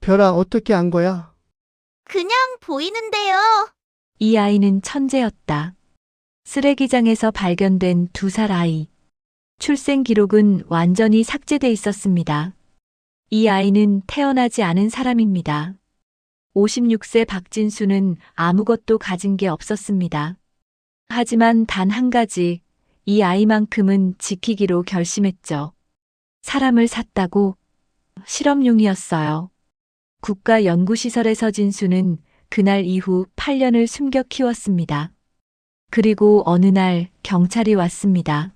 별아, 어떻게 안 거야? 그냥 보이는데요. 이 아이는 천재였다. 쓰레기장에서 발견된 2살 아이. 출생 기록은 완전히 삭제돼 있었습니다. 이 아이는 태어나지 않은 사람입니다. 56세 박진수는 아무것도 가진 게 없었습니다. 하지만 단 한 가지, 이 아이만큼은 지키기로 결심했죠. 사람을 샀다고? 실험용이었어요. 국가연구시설에서 진수는 그날 이후 8년을 숨겨 키웠습니다. 그리고 어느 날 경찰이 왔습니다.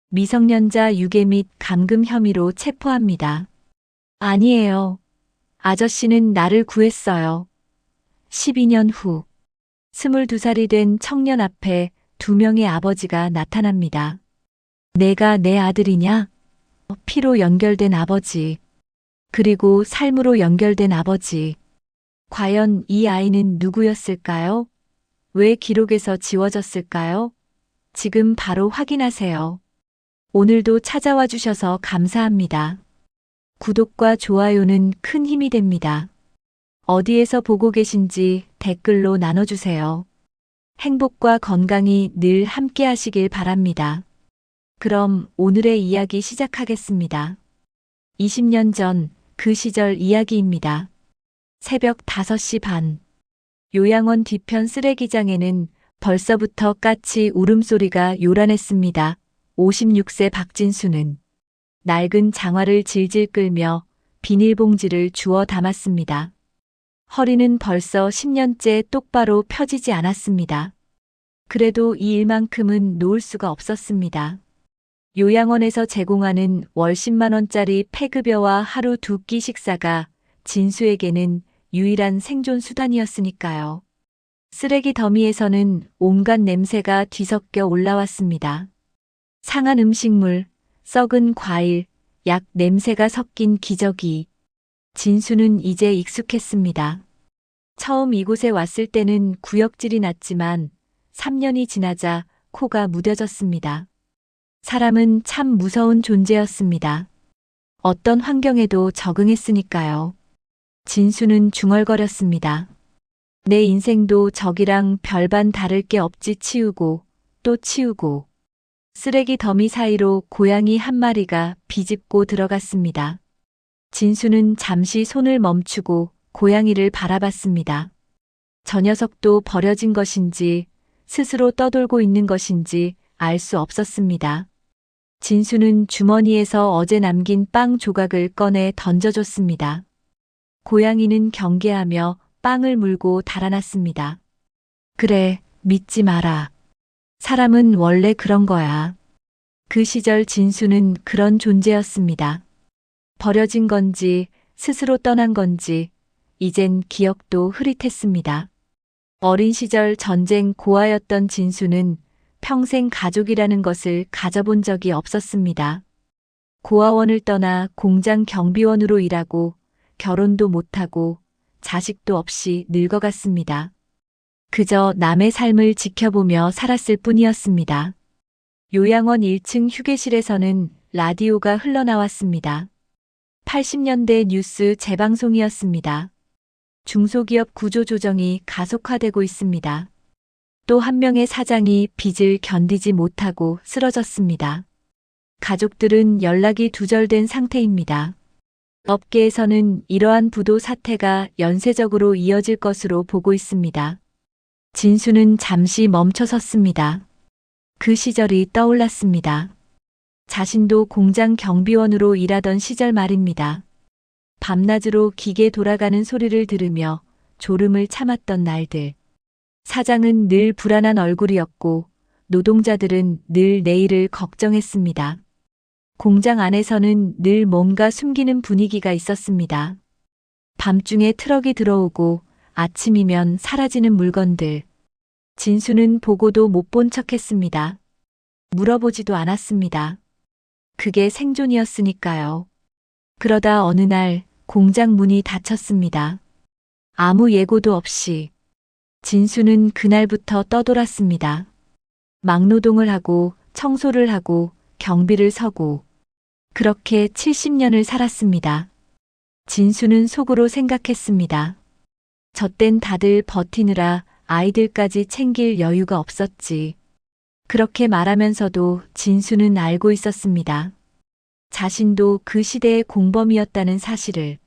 미성년자 유괴 및 감금 혐의로 체포합니다. 아니에요. 아저씨는 나를 구했어요. 12년 후, 22살이 된 청년 앞에 2명의 아버지가 나타납니다. 내가 내 아들이냐? 피로 연결된 아버지. 그리고 삶으로 연결된 아버지. 과연 이 아이는 누구였을까요? 왜 기록에서 지워졌을까요? 지금 바로 확인하세요. 오늘도 찾아와 주셔서 감사합니다. 구독과 좋아요는 큰 힘이 됩니다. 어디에서 보고 계신지 댓글로 나눠주세요. 행복과 건강이 늘 함께 하시길 바랍니다. 그럼 오늘의 이야기 시작하겠습니다. 20년 전 그 시절 이야기입니다. 새벽 5시 반. 요양원 뒤편 쓰레기장에는 벌써부터 까치 울음소리가 요란했습니다. 56세 박진수는 낡은 장화를 질질 끌며 비닐봉지를 주워 담았습니다. 허리는 벌써 10년째 똑바로 펴지지 않았습니다. 그래도 이 일만큼은 놓을 수가 없었습니다. 요양원에서 제공하는 월 10만 원짜리 폐급여와 하루 2끼 식사가 진수에게는 유일한 생존 수단이었으니까요. 쓰레기 더미에서는 온갖 냄새가 뒤섞여 올라왔습니다. 상한 음식물, 썩은 과일, 약 냄새가 섞인 기저귀. 진수는 이제 익숙했습니다. 처음 이곳에 왔을 때는 구역질이 났지만 3년이 지나자 코가 무뎌졌습니다. 사람은 참 무서운 존재였습니다. 어떤 환경에도 적응했으니까요. 진수는 중얼거렸습니다. 내 인생도 저기랑 별반 다를 게 없지. 치우고 또 치우고. 쓰레기 더미 사이로 고양이 한 마리가 비집고 들어갔습니다. 진수는 잠시 손을 멈추고 고양이를 바라봤습니다. 저 녀석도 버려진 것인지 스스로 떠돌고 있는 것인지 알 수 없었습니다. 진수는 주머니에서 어제 남긴 빵 조각을 꺼내 던져줬습니다. 고양이는 경계하며 빵을 물고 달아났습니다. 그래, 믿지 마라. 사람은 원래 그런 거야. 그 시절 진수는 그런 존재였습니다. 버려진 건지 스스로 떠난 건지 이젠 기억도 흐릿했습니다. 어린 시절 전쟁 고아였던 진수는 평생 가족이라는 것을 가져본 적이 없었습니다. 고아원을 떠나 공장 경비원으로 일하고 결혼도 못하고 자식도 없이 늙어갔습니다. 그저 남의 삶을 지켜보며 살았을 뿐이었습니다. 요양원 1층 휴게실에서는 라디오가 흘러나왔습니다. 80년대 뉴스 재방송이었습니다. 중소기업 구조조정이 가속화되고 있습니다. 또 한 명의 사장이 빚을 견디지 못하고 쓰러졌습니다. 가족들은 연락이 두절된 상태입니다. 업계에서는 이러한 부도 사태가 연쇄적으로 이어질 것으로 보고 있습니다. 진수는 잠시 멈춰섰습니다. 그 시절이 떠올랐습니다. 자신도 공장 경비원으로 일하던 시절 말입니다. 밤낮으로 기계 돌아가는 소리를 들으며 졸음을 참았던 날들. 사장은 늘 불안한 얼굴이었고 노동자들은 늘 내일을 걱정했습니다. 공장 안에서는 늘 뭔가 숨기는 분위기가 있었습니다. 밤중에 트럭이 들어오고 아침이면 사라지는 물건들. 진수는 보고도 못 본 척했습니다. 물어보지도 않았습니다. 그게 생존이었으니까요. 그러다 어느 날 공장 문이 닫혔습니다. 아무 예고도 없이. 진수는 그날부터 떠돌았습니다. 막노동을 하고 청소를 하고 경비를 서고 그렇게 70년을 살았습니다. 진수는 속으로 생각했습니다. 저 땐 다들 버티느라 아이들까지 챙길 여유가 없었지. 그렇게 말하면서도 진수는 알고 있었습니다. 자신도 그 시대의 공범이었다는 사실을,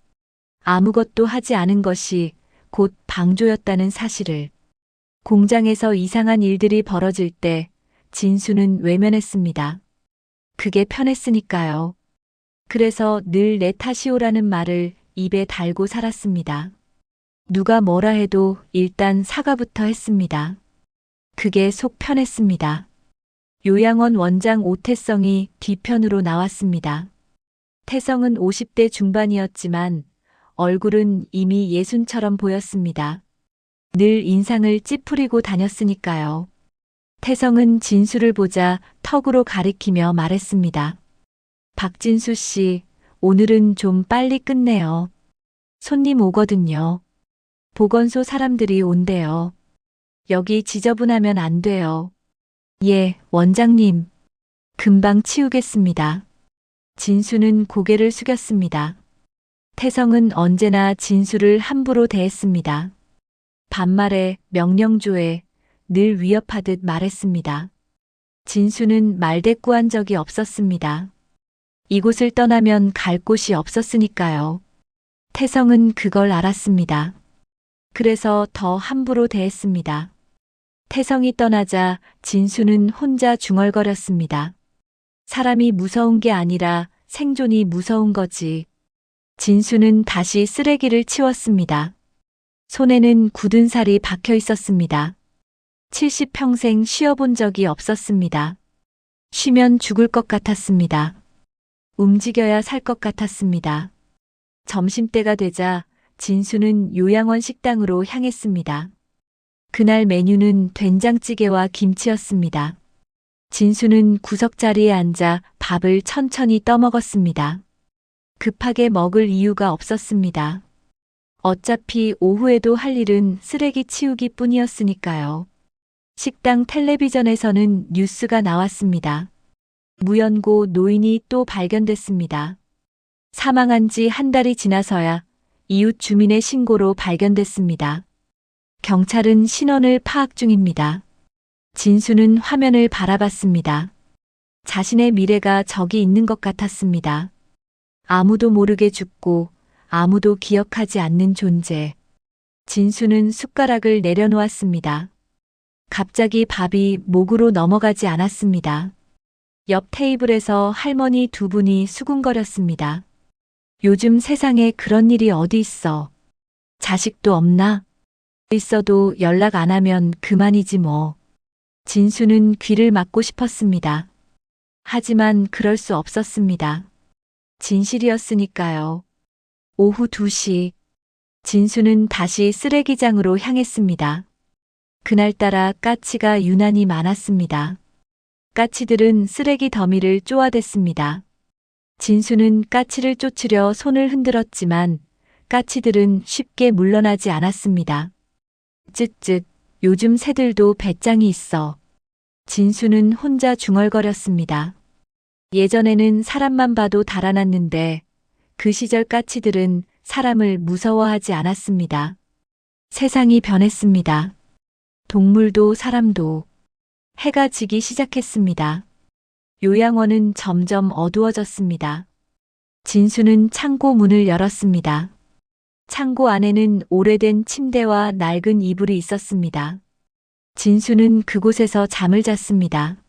아무것도 하지 않은 것이 곧 방조였다는 사실을. 공장에서 이상한 일들이 벌어질 때 진수는 외면했습니다. 그게 편했으니까요. 그래서 늘 내 탓이오라는 말을 입에 달고 살았습니다. 누가 뭐라 해도 일단 사과부터 했습니다. 그게 속 편했습니다. 요양원 원장 오태성이 뒤편으로 나왔습니다. 태성은 50대 중반이었지만 얼굴은 이미 예순처럼 보였습니다. 늘 인상을 찌푸리고 다녔으니까요. 태성은 진수를 보자 턱으로 가리키며 말했습니다. 박진수 씨, 오늘은 좀 빨리 끝내요. 손님 오거든요. 보건소 사람들이 온대요. 여기 지저분하면 안 돼요. 예, 원장님. 금방 치우겠습니다. 진수는 고개를 숙였습니다. 태성은 언제나 진수를 함부로 대했습니다. 반말에 명령조에 늘 위협하듯 말했습니다. 진수는 말대꾸한 적이 없었습니다. 이곳을 떠나면 갈 곳이 없었으니까요. 태성은 그걸 알았습니다. 그래서 더 함부로 대했습니다. 태성이 떠나자 진수는 혼자 중얼거렸습니다. 사람이 무서운 게 아니라 생존이 무서운 거지. 진수는 다시 쓰레기를 치웠습니다. 손에는 굳은 살이 박혀 있었습니다. 70평생 쉬어본 적이 없었습니다. 쉬면 죽을 것 같았습니다. 움직여야 살 것 같았습니다. 점심때가 되자 진수는 요양원 식당으로 향했습니다. 그날 메뉴는 된장찌개와 김치였습니다. 진수는 구석자리에 앉아 밥을 천천히 떠먹었습니다. 급하게 먹을 이유가 없었습니다. 어차피 오후에도 할 일은 쓰레기 치우기 뿐이었으니까요. 식당 텔레비전에서는 뉴스가 나왔습니다. 무연고 노인이 또 발견됐습니다. 사망한 지 한 달이 지나서야 이웃 주민의 신고로 발견됐습니다. 경찰은 신원을 파악 중입니다. 진수는 화면을 바라봤습니다. 자신의 미래가 저기 있는 것 같았습니다. 아무도 모르게 죽고 아무도 기억하지 않는 존재. 진수는 숟가락을 내려놓았습니다. 갑자기 밥이 목으로 넘어가지 않았습니다. 옆 테이블에서 할머니 두 분이 수군거렸습니다. 요즘 세상에 그런 일이 어디 있어. 자식도 없나? 있어도 연락 안 하면 그만이지 뭐. 진수는 귀를 막고 싶었습니다. 하지만 그럴 수 없었습니다. 진실이었으니까요. 오후 2시, 진수는 다시 쓰레기장으로 향했습니다. 그날따라 까치가 유난히 많았습니다. 까치들은 쓰레기 더미를 쪼아댔습니다. 진수는 까치를 쫓으려 손을 흔들었지만 까치들은 쉽게 물러나지 않았습니다. 쯧쯧, 요즘 새들도 배짱이 있어. 진수는 혼자 중얼거렸습니다. 예전에는 사람만 봐도 달아났는데 그 시절 까치들은 사람을 무서워하지 않았습니다. 세상이 변했습니다. 동물도 사람도. 해가 지기 시작했습니다. 요양원은 점점 어두워졌습니다. 진수는 창고 문을 열었습니다. 창고 안에는 오래된 침대와 낡은 이불이 있었습니다. 진수는 그곳에서 잠을 잤습니다.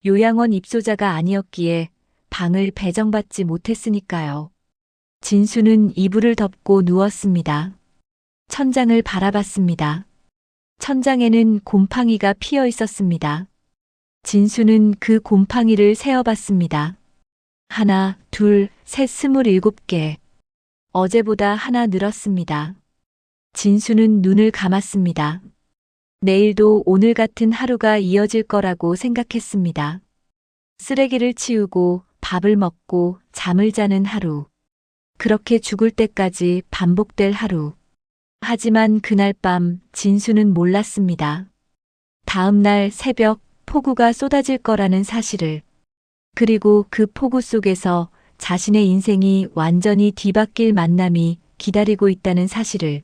요양원 입소자가 아니었기에 방을 배정받지 못했으니까요. 진수는 이불을 덮고 누웠습니다. 천장을 바라봤습니다. 천장에는 곰팡이가 피어 있었습니다. 진수는 그 곰팡이를 세어봤습니다. 하나, 둘, 셋, 27개. 어제보다 하나 늘었습니다. 진수는 눈을 감았습니다. 내일도 오늘 같은 하루가 이어질 거라고 생각했습니다. 쓰레기를 치우고 밥을 먹고 잠을 자는 하루. 그렇게 죽을 때까지 반복될 하루. 하지만 그날 밤 진수는 몰랐습니다. 다음 날 새벽 폭우가 쏟아질 거라는 사실을. 그리고 그 폭우 속에서 자신의 인생이 완전히 뒤바뀔 만남이 기다리고 있다는 사실을,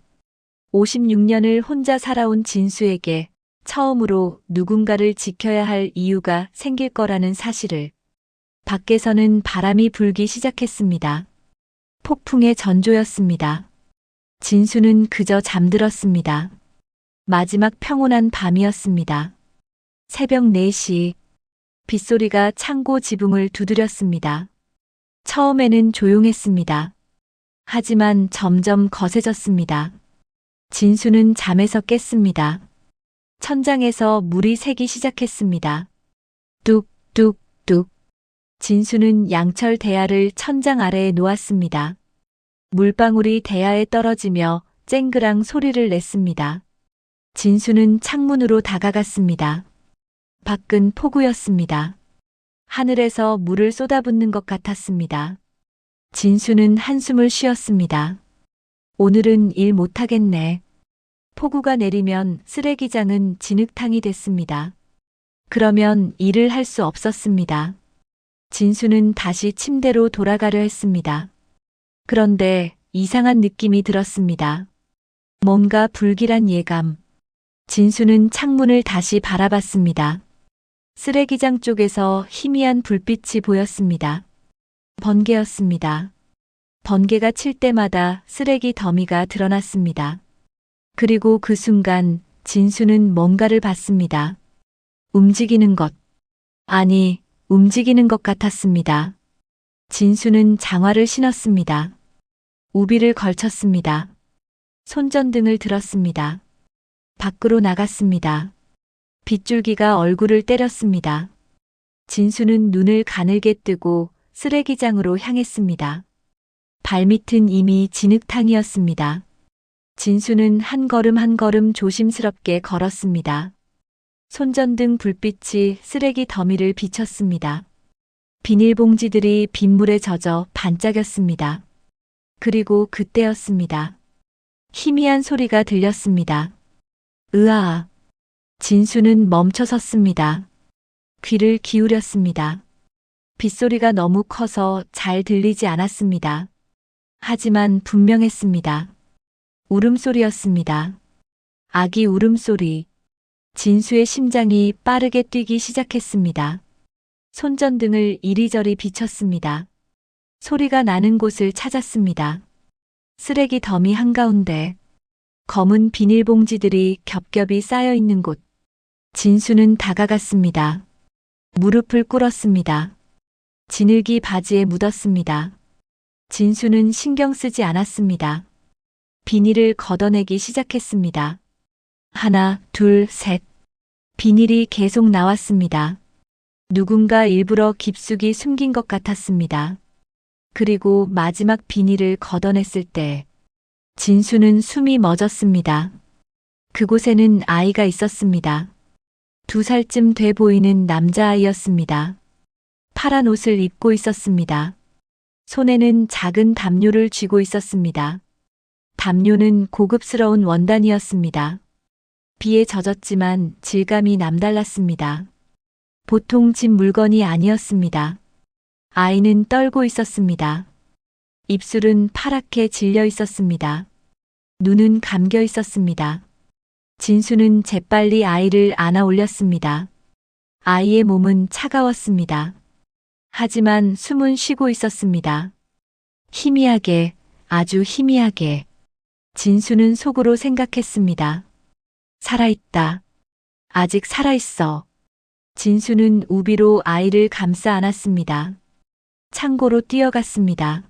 56년을 혼자 살아온 진수에게 처음으로 누군가를 지켜야 할 이유가 생길 거라는 사실을, 밖에서는 바람이 불기 시작했습니다. 폭풍의 전조였습니다. 진수는 그저 잠들었습니다. 마지막 평온한 밤이었습니다. 새벽 4시, 빗소리가 창고 지붕을 두드렸습니다. 처음에는 조용했습니다. 하지만 점점 거세졌습니다. 진수는 잠에서 깼습니다. 천장에서 물이 새기 시작했습니다. 뚝, 뚝, 뚝. 진수는 양철 대야를 천장 아래에 놓았습니다. 물방울이 대야에 떨어지며 쨍그랑 소리를 냈습니다. 진수는 창문으로 다가갔습니다. 밖은 폭우였습니다. 하늘에서 물을 쏟아붓는 것 같았습니다. 진수는 한숨을 쉬었습니다. 오늘은 일 못하겠네. 폭우가 내리면 쓰레기장은 진흙탕이 됐습니다. 그러면 일을 할 수 없었습니다. 진수는 다시 침대로 돌아가려 했습니다. 그런데 이상한 느낌이 들었습니다. 뭔가 불길한 예감. 진수는 창문을 다시 바라봤습니다. 쓰레기장 쪽에서 희미한 불빛이 보였습니다. 번개였습니다. 번개가 칠 때마다 쓰레기 더미가 드러났습니다. 그리고 그 순간 진수는 뭔가를 봤습니다. 움직이는 것. 아니, 움직이는 것 같았습니다. 진수는 장화를 신었습니다. 우비를 걸쳤습니다. 손전등을 들었습니다. 밖으로 나갔습니다. 빗줄기가 얼굴을 때렸습니다. 진수는 눈을 가늘게 뜨고 쓰레기장으로 향했습니다. 발밑은 이미 진흙탕이었습니다. 진수는 한 걸음 한 걸음 조심스럽게 걸었습니다. 손전등 불빛이 쓰레기 더미를 비쳤습니다. 비닐봉지들이 빗물에 젖어 반짝였습니다. 그리고 그때였습니다. 희미한 소리가 들렸습니다. 으아! 진수는 멈춰섰습니다. 귀를 기울였습니다. 빗소리가 너무 커서 잘 들리지 않았습니다. 하지만 분명했습니다. 울음소리였습니다. 아기 울음소리. 진수의 심장이 빠르게 뛰기 시작했습니다. 손전등을 이리저리 비췄습니다. 소리가 나는 곳을 찾았습니다. 쓰레기 더미 한가운데 검은 비닐봉지들이 겹겹이 쌓여 있는 곳. 진수는 다가갔습니다. 무릎을 꿇었습니다. 진흙이 바지에 묻었습니다. 진수는 신경 쓰지 않았습니다. 비닐을 걷어내기 시작했습니다. 하나, 둘, 셋. 비닐이 계속 나왔습니다. 누군가 일부러 깊숙이 숨긴 것 같았습니다. 그리고 마지막 비닐을 걷어냈을 때 진수는 숨이 멎었습니다. 그곳에는 아이가 있었습니다. 2살쯤 돼 보이는 남자아이였습니다. 파란 옷을 입고 있었습니다. 손에는 작은 담요를 쥐고 있었습니다. 담요는 고급스러운 원단이었습니다. 비에 젖었지만 질감이 남달랐습니다. 보통 집 물건이 아니었습니다. 아이는 떨고 있었습니다. 입술은 파랗게 질려 있었습니다. 눈은 감겨 있었습니다. 진수는 재빨리 아이를 안아 올렸습니다. 아이의 몸은 차가웠습니다. 하지만 숨은 쉬고 있었습니다. 희미하게, 아주 희미하게. 진수는 속으로 생각했습니다. 살아있다. 아직 살아있어. 진수는 우비로 아이를 감싸 안았습니다. 창고로 뛰어갔습니다.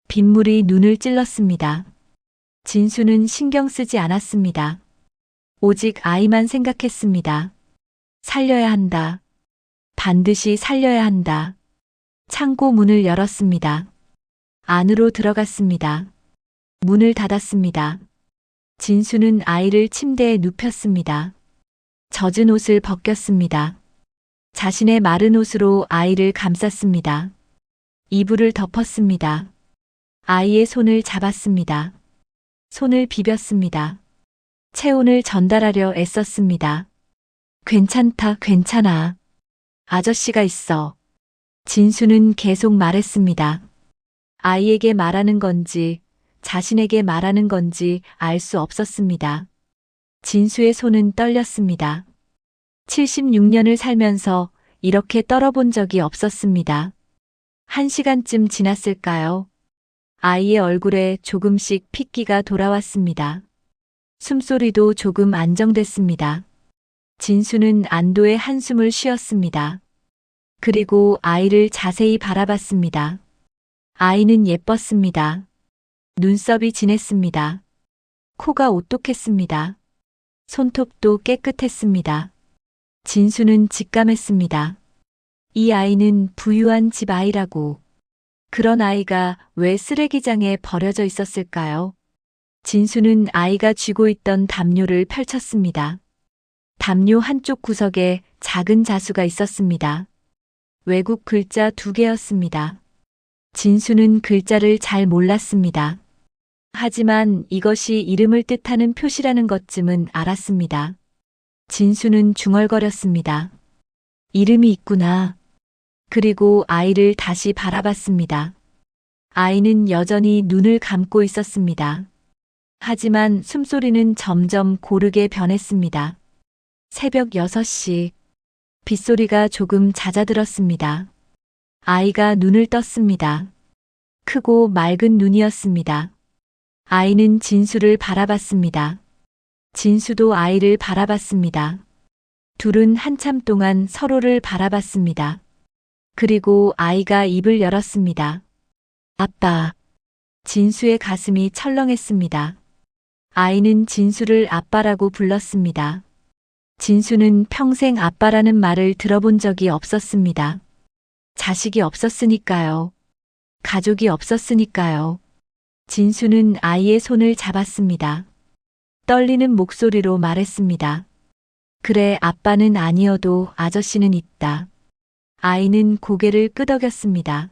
빗물이 눈을 찔렀습니다. 진수는 신경 쓰지 않았습니다. 오직 아이만 생각했습니다. 살려야 한다. 반드시 살려야 한다. 창고 문을 열었습니다. 안으로 들어갔습니다. 문을 닫았습니다. 진수는 아이를 침대에 눕혔습니다. 젖은 옷을 벗겼습니다. 자신의 마른 옷으로 아이를 감쌌습니다. 이불을 덮었습니다. 아이의 손을 잡았습니다. 손을 비볐습니다. 체온을 전달하려 애썼습니다. 괜찮다, 괜찮아. 아저씨가 있어. 진수는 계속 말했습니다. 아이에게 말하는 건지 자신에게 말하는 건지 알 수 없었습니다. 진수의 손은 떨렸습니다. 76년을 살면서 이렇게 떨어본 적이 없었습니다. 1시간쯤 지났을까요? 아이의 얼굴에 조금씩 핏기가 돌아왔습니다. 숨소리도 조금 안정됐습니다. 진수는 안도의 한숨을 쉬었습니다. 그리고 아이를 자세히 바라봤습니다. 아이는 예뻤습니다. 눈썹이 진했습니다. 코가 오똑했습니다. 손톱도 깨끗했습니다. 진수는 직감했습니다. 이 아이는 부유한 집 아이라고. 그런 아이가 왜 쓰레기장에 버려져 있었을까요? 진수는 아이가 쥐고 있던 담요를 펼쳤습니다. 담요 한쪽 구석에 작은 자수가 있었습니다. 외국 글자 2개였습니다. 진수는 글자를 잘 몰랐습니다. 하지만 이것이 이름을 뜻하는 표시라는 것쯤은 알았습니다. 진수는 중얼거렸습니다. 이름이 있구나. 그리고 아이를 다시 바라봤습니다. 아이는 여전히 눈을 감고 있었습니다. 하지만 숨소리는 점점 고르게 변했습니다. 새벽 6시. 빗소리가 조금 잦아들었습니다. 아이가 눈을 떴습니다. 크고 맑은 눈이었습니다. 아이는 진수를 바라봤습니다. 진수도 아이를 바라봤습니다. 둘은 한참 동안 서로를 바라봤습니다. 그리고 아이가 입을 열었습니다. 아빠. 진수의 가슴이 철렁했습니다. 아이는 진수를 아빠라고 불렀습니다. 진수는 평생 아빠라는 말을 들어본 적이 없었습니다. 자식이 없었으니까요. 가족이 없었으니까요. 진수는 아이의 손을 잡았습니다. 떨리는 목소리로 말했습니다. 그래, 아빠는 아니어도 아저씨는 있다. 아이는 고개를 끄덕였습니다.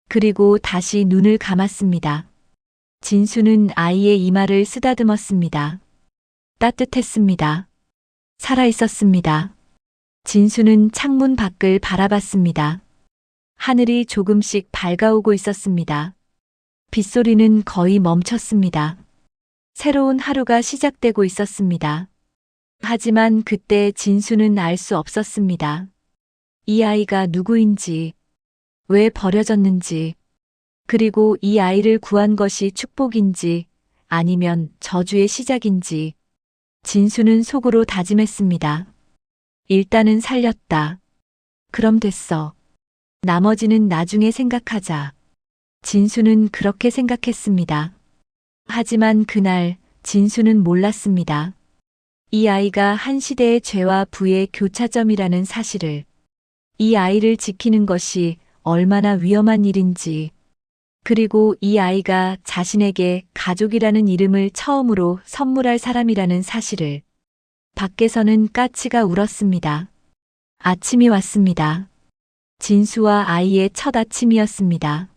그리고 다시 눈을 감았습니다. 진수는 아이의 이마를 쓰다듬었습니다. 따뜻했습니다. 살아있었습니다. 진수는 창문 밖을 바라봤습니다. 하늘이 조금씩 밝아오고 있었습니다. 빗소리는 거의 멈췄습니다. 새로운 하루가 시작되고 있었습니다. 하지만 그때 진수는 알 수 없었습니다. 이 아이가 누구인지, 왜 버려졌는지, 그리고 이 아이를 구한 것이 축복인지 아니면 저주의 시작인지. 진수는 속으로 다짐했습니다. 일단은 살렸다. 그럼 됐어. 나머지는 나중에 생각하자. 진수는 그렇게 생각했습니다. 하지만 그날 진수는 몰랐습니다. 이 아이가 한 시대의 죄와 부의 교차점이라는 사실을, 이 아이를 지키는 것이 얼마나 위험한 일인지, 그리고 이 아이가 자신에게 가족이라는 이름을 처음으로 선물할 사람이라는 사실을. 밖에서는 까치가 울었습니다. 아침이 왔습니다. 진수와 아이의 첫 아침이었습니다.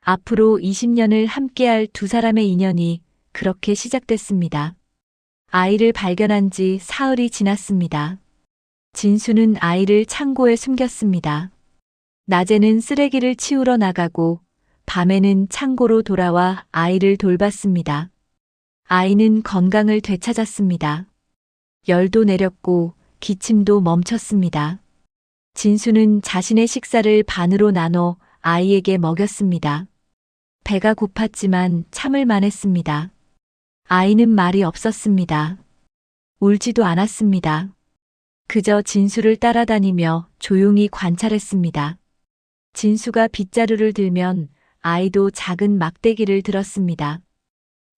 앞으로 20년을 함께할 두 사람의 인연이 그렇게 시작됐습니다. 아이를 발견한 지 사흘이 지났습니다. 진수는 아이를 창고에 숨겼습니다. 낮에는 쓰레기를 치우러 나가고 밤에는 창고로 돌아와 아이를 돌봤습니다. 아이는 건강을 되찾았습니다. 열도 내렸고 기침도 멈췄습니다. 진수는 자신의 식사를 반으로 나눠 아이에게 먹였습니다. 배가 고팠지만 참을 만했습니다. 아이는 말이 없었습니다. 울지도 않았습니다. 그저 진수를 따라다니며 조용히 관찰했습니다. 진수가 빗자루를 들면 아이도 작은 막대기를 들었습니다.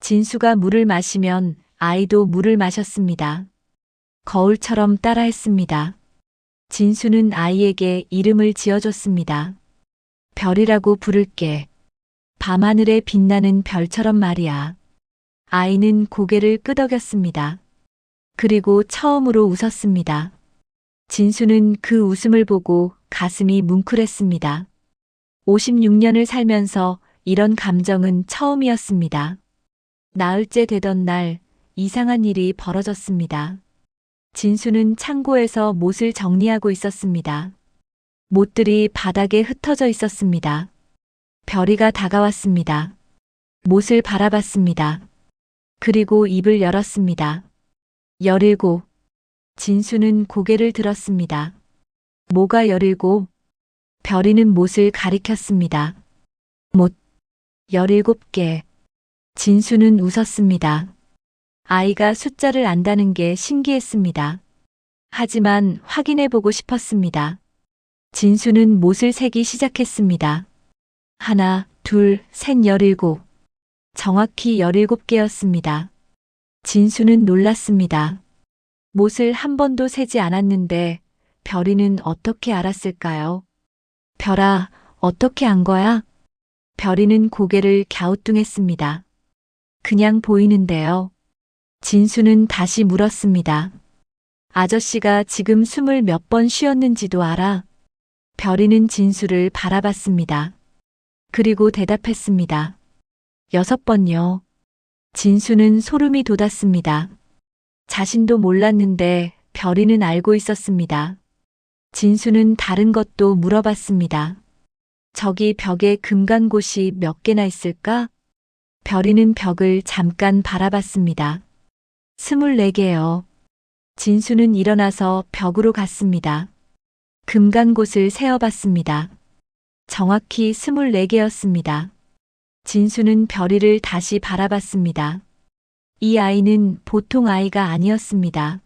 진수가 물을 마시면 아이도 물을 마셨습니다. 거울처럼 따라했습니다. 진수는 아이에게 이름을 지어줬습니다. 별이라고 부를게. 밤하늘에 빛나는 별처럼 말이야. 아이는 고개를 끄덕였습니다. 그리고 처음으로 웃었습니다. 진수는 그 웃음을 보고 가슴이 뭉클했습니다. 56년을 살면서 이런 감정은 처음이었습니다. 나흘째 되던 날 이상한 일이 벌어졌습니다. 진수는 창고에서 못을 정리하고 있었습니다. 못들이 바닥에 흩어져 있었습니다. 별이가 다가왔습니다. 못을 바라봤습니다. 그리고 입을 열었습니다. 17. 진수는 고개를 들었습니다. 뭐가 17? 별이는 못을 가리켰습니다. 못. 17개. 진수는 웃었습니다. 아이가 숫자를 안다는 게 신기했습니다. 하지만 확인해보고 싶었습니다. 진수는 못을 세기 시작했습니다. 하나, 둘, 셋, 17. 정확히 17개였습니다. 진수는 놀랐습니다. 못을 한 번도 세지 않았는데 별이는 어떻게 알았을까요? 별아, 어떻게 안 거야? 별이는 고개를 갸우뚱했습니다. 그냥 보이는데요. 진수는 다시 물었습니다. 아저씨가 지금 숨을 몇 번 쉬었는지도 알아? 별이는 진수를 바라봤습니다. 그리고 대답했습니다. 6번요. 진수는 소름이 돋았습니다. 자신도 몰랐는데 별이는 알고 있었습니다. 진수는 다른 것도 물어봤습니다. 저기 벽에 금 간 곳이 몇 개나 있을까? 별이는 벽을 잠깐 바라봤습니다. 24개요. 진수는 일어나서 벽으로 갔습니다. 금 간 곳을 세어봤습니다. 정확히 24개였습니다. 진수는 별이를 다시 바라봤습니다. 이 아이는 보통 아이가 아니었습니다.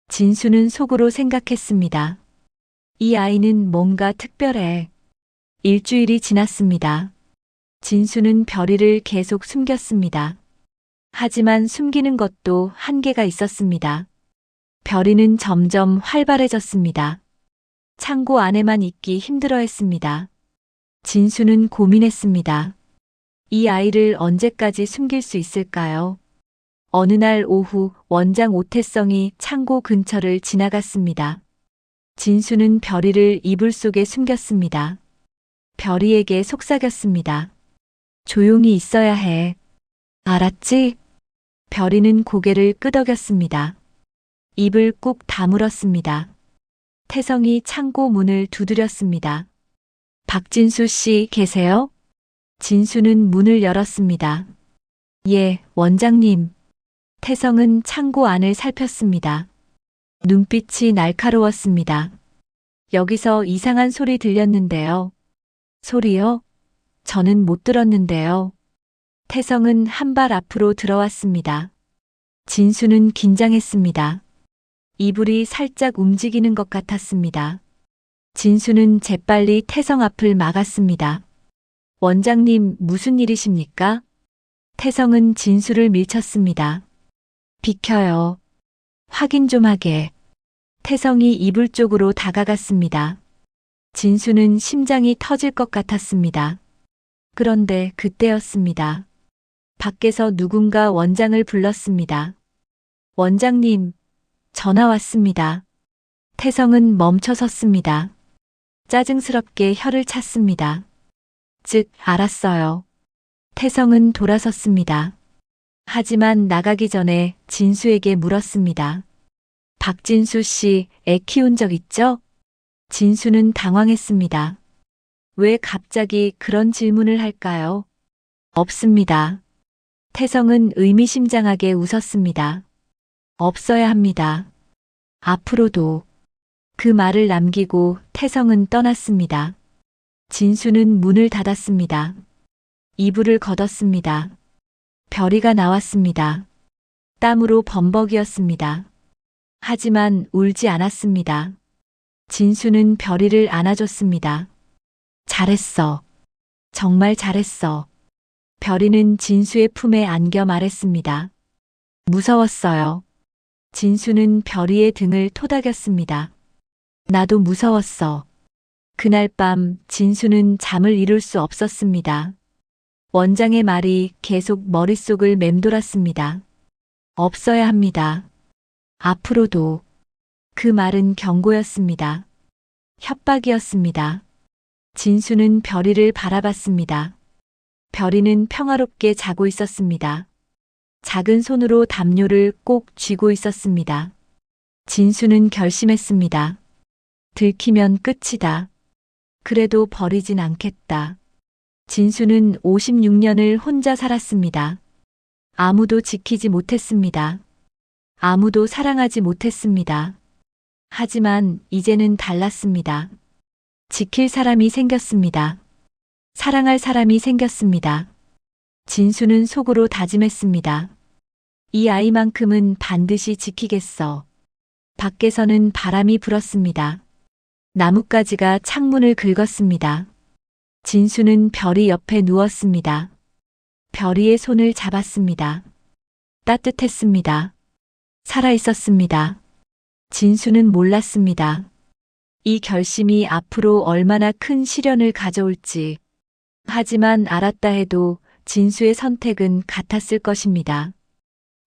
진수는 속으로 생각했습니다. 이 아이는 뭔가 특별해. 일주일이 지났습니다. 진수는 별이를 계속 숨겼습니다. 하지만 숨기는 것도 한계가 있었습니다. 별이는 점점 활발해졌습니다. 창고 안에만 있기 힘들어했습니다. 진수는 고민했습니다. 이 아이를 언제까지 숨길 수 있을까요? 어느 날 오후 원장 오태성이 창고 근처를 지나갔습니다. 진수는 별이를 이불 속에 숨겼습니다. 별이에게 속삭였습니다. 조용히 있어야 해. 알았지? 별이는 고개를 끄덕였습니다. 입을 꾹 다물었습니다. 태성이 창고 문을 두드렸습니다. 박진수 씨 계세요? 진수는 문을 열었습니다. 예, 원장님. 태성은 창고 안을 살폈습니다. 눈빛이 날카로웠습니다. 여기서 이상한 소리 들렸는데요. 소리요? 저는 못 들었는데요. 태성은 한 발 앞으로 들어왔습니다. 진수는 긴장했습니다. 이불이 살짝 움직이는 것 같았습니다. 진수는 재빨리 태성 앞을 막았습니다. 원장님, 무슨 일이십니까? 태성은 진수를 밀쳤습니다. 비켜요. 확인 좀 하게. 태성이 이불 쪽으로 다가갔습니다. 진수는 심장이 터질 것 같았습니다. 그런데 그때였습니다. 밖에서 누군가 원장을 불렀습니다. 원장님, 전화 왔습니다. 태성은 멈춰 섰습니다. 짜증스럽게 혀를 찼습니다. 알았어요. 태성은 돌아섰습니다. 하지만 나가기 전에 진수에게 물었습니다. 박진수 씨, 애 키운 적 있죠? 진수는 당황했습니다. 왜 갑자기 그런 질문을 할까요? 없습니다. 태성은 의미심장하게 웃었습니다. 없어야 합니다. 앞으로도. 그 말을 남기고 태성은 떠났습니다. 진수는 문을 닫았습니다. 이불을 걷었습니다. 별이가 나왔습니다. 땀으로 범벅이었습니다. 하지만 울지 않았습니다. 진수는 별이를 안아줬습니다. 잘했어. 정말 잘했어. 별이는 진수의 품에 안겨 말했습니다. 무서웠어요. 진수는 별이의 등을 토닥였습니다. 나도 무서웠어. 그날 밤 진수는 잠을 이룰 수 없었습니다. 원장의 말이 계속 머릿속을 맴돌았습니다. 없어야 합니다. 앞으로도. 그 말은 경고였습니다. 협박이었습니다. 진수는 별이를 바라봤습니다. 별이는 평화롭게 자고 있었습니다. 작은 손으로 담요를 꼭 쥐고 있었습니다. 진수는 결심했습니다. 들키면 끝이다. 그래도 버리진 않겠다. 진수는 56년을 혼자 살았습니다. 아무도 지키지 못했습니다. 아무도 사랑하지 못했습니다. 하지만 이제는 달랐습니다. 지킬 사람이 생겼습니다. 사랑할 사람이 생겼습니다. 진수는 속으로 다짐했습니다. 이 아이만큼은 반드시 지키겠어. 밖에서는 바람이 불었습니다. 나뭇가지가 창문을 긁었습니다. 진수는 별이 옆에 누웠습니다. 별이의 손을 잡았습니다. 따뜻했습니다. 살아있었습니다. 진수는 몰랐습니다. 이 결심이 앞으로 얼마나 큰 시련을 가져올지. 하지만 알았다 해도 진수의 선택은 같았을 것입니다.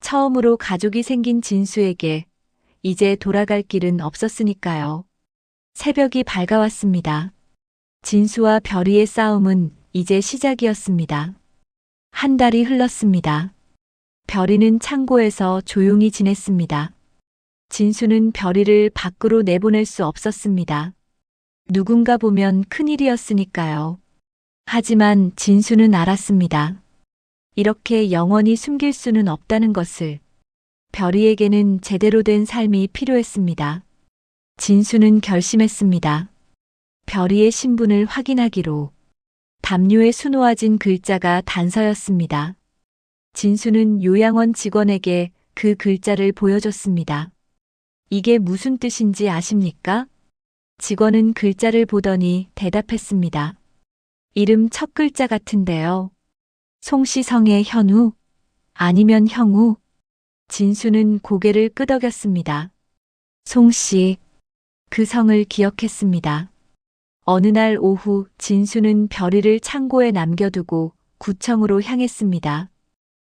처음으로 가족이 생긴 진수에게 이제 돌아갈 길은 없었으니까요. 새벽이 밝아왔습니다. 진수와 별이의 싸움은 이제 시작이었습니다. 한 달이 흘렀습니다. 별이는 창고에서 조용히 지냈습니다. 진수는 별이를 밖으로 내보낼 수 없었습니다. 누군가 보면 큰일이었으니까요. 하지만 진수는 알았습니다. 이렇게 영원히 숨길 수는 없다는 것을. 별이에게는 제대로 된 삶이 필요했습니다. 진수는 결심했습니다. 별이의 신분을 확인하기로. 담요에 수놓아진 글자가 단서였습니다. 진수는 요양원 직원에게 그 글자를 보여줬습니다. 이게 무슨 뜻인지 아십니까? 직원은 글자를 보더니 대답했습니다. 이름 첫 글자 같은데요. 송시성의 현우? 아니면 형우? 진수는 고개를 끄덕였습니다. 송씨. 그 성을 기억했습니다. 어느 날 오후 진수는 별이를 창고에 남겨두고 구청으로 향했습니다.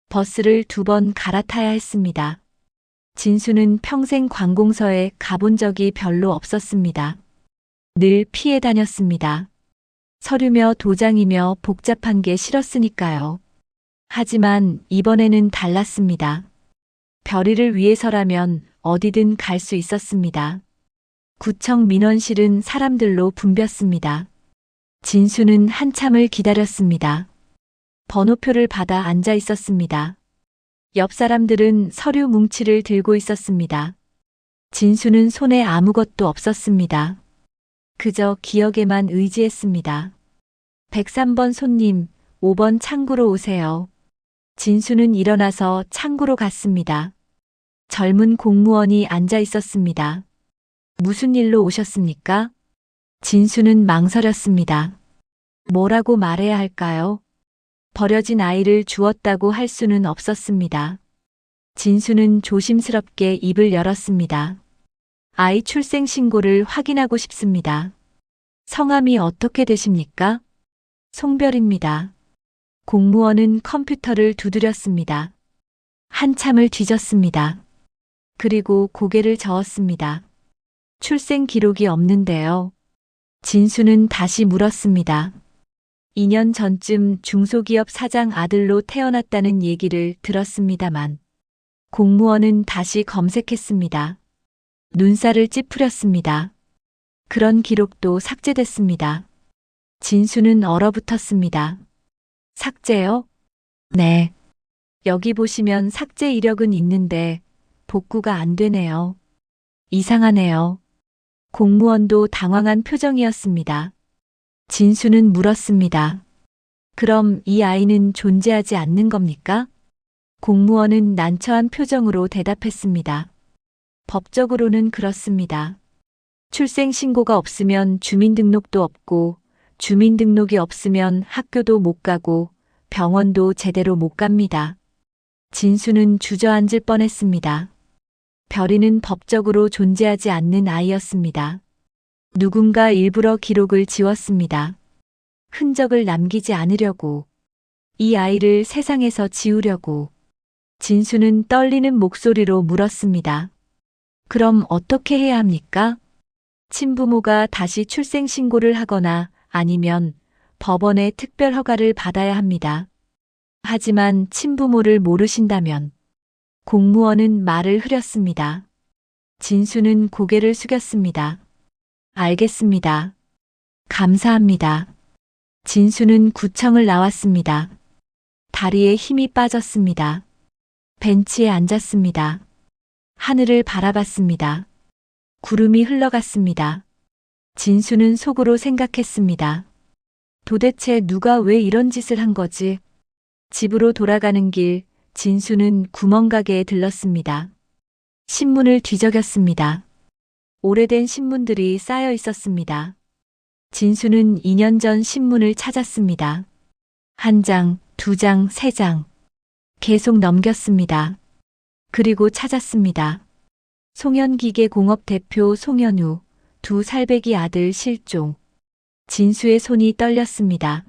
버스를 2번 갈아타야 했습니다. 진수는 평생 관공서에 가본 적이 별로 없었습니다. 늘 피해 다녔습니다. 서류며 도장이며 복잡한 게 싫었으니까요. 하지만 이번에는 달랐습니다. 별이를 위해서라면 어디든 갈 수 있었습니다. 구청 민원실은 사람들로 붐볐습니다. 진수는 한참을 기다렸습니다. 번호표를 받아 앉아 있었습니다. 옆 사람들은 서류 뭉치를 들고 있었습니다. 진수는 손에 아무것도 없었습니다. 그저 기억에만 의지했습니다. 103번 손님, 5번 창구로 오세요. 진수는 일어나서 창구로 갔습니다. 젊은 공무원이 앉아 있었습니다. 무슨 일로 오셨습니까? 진수는 망설였습니다. 뭐라고 말해야 할까요? 버려진 아이를 주었다고 할 수는 없었습니다. 진수는 조심스럽게 입을 열었습니다. 아이 출생 신고를 확인하고 싶습니다. 성함이 어떻게 되십니까? 송별입니다. 공무원은 컴퓨터를 두드렸습니다. 한참을 뒤졌습니다. 그리고 고개를 저었습니다. 출생 기록이 없는데요. 진수는 다시 물었습니다. 2년 전쯤 중소기업 사장 아들로 태어났다는 얘기를 들었습니다만. 공무원은 다시 검색했습니다. 눈살을 찌푸렸습니다. 그런 기록도 삭제됐습니다. 진수는 얼어붙었습니다. 삭제요? 네. 여기 보시면 삭제 이력은 있는데 복구가 안 되네요. 이상하네요. 공무원도 당황한 표정이었습니다. 진수는 물었습니다. 그럼 이 아이는 존재하지 않는 겁니까? 공무원은 난처한 표정으로 대답했습니다. 법적으로는 그렇습니다. 출생신고가 없으면 주민등록도 없고, 주민등록이 없으면 학교도 못 가고, 병원도 제대로 못 갑니다. 진수는 주저앉을 뻔했습니다. 별이는 법적으로 존재하지 않는 아이였습니다. 누군가 일부러 기록을 지웠습니다. 흔적을 남기지 않으려고. 이 아이를 세상에서 지우려고. 진수는 떨리는 목소리로 물었습니다. 그럼 어떻게 해야 합니까? 친부모가 다시 출생신고를 하거나 아니면 법원의 특별 허가를 받아야 합니다. 하지만 친부모를 모르신다면. 공무원은 말을 흐렸습니다. 진수는 고개를 숙였습니다. 알겠습니다. 감사합니다. 진수는 구청을 나왔습니다. 다리에 힘이 빠졌습니다. 벤치에 앉았습니다. 하늘을 바라봤습니다. 구름이 흘러갔습니다. 진수는 속으로 생각했습니다. 도대체 누가 왜 이런 짓을 한 거지? 집으로 돌아가는 길, 진수는 구멍가게에 들렀습니다. 신문을 뒤적였습니다. 오래된 신문들이 쌓여 있었습니다. 진수는 2년 전 신문을 찾았습니다. 한 장, 두 장, 세 장. 계속 넘겼습니다. 그리고 찾았습니다. 송현기계공업 대표 송현우, 두 살배기 아들 실종. 진수의 손이 떨렸습니다.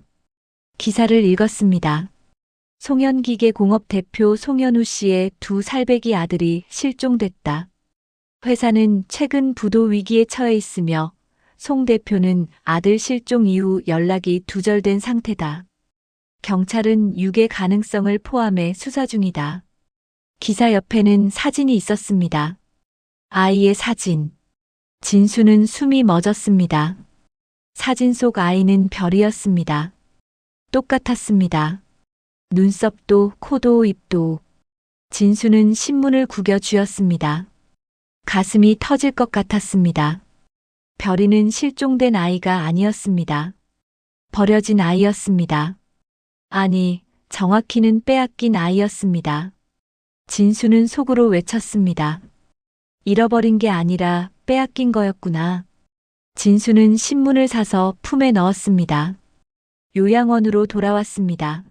기사를 읽었습니다. 송현기계공업 대표 송현우 씨의 두 살배기 아들이 실종됐다. 회사는 최근 부도 위기에 처해 있으며 송 대표는 아들 실종 이후 연락이 두절된 상태다. 경찰은 유괴 가능성을 포함해 수사 중이다. 기사 옆에는 사진이 있었습니다. 아이의 사진. 진수는 숨이 멎었습니다. 사진 속 아이는 별이었습니다. 똑같았습니다. 눈썹도, 코도, 입도. 진수는 신문을 구겨 쥐었습니다. 가슴이 터질 것 같았습니다. 별이는 실종된 아이가 아니었습니다. 버려진 아이였습니다. 아니, 정확히는 빼앗긴 아이였습니다. 진수는 속으로 외쳤습니다. 잃어버린 게 아니라 빼앗긴 거였구나. 진수는 신문을 사서 품에 넣었습니다. 요양원으로 돌아왔습니다.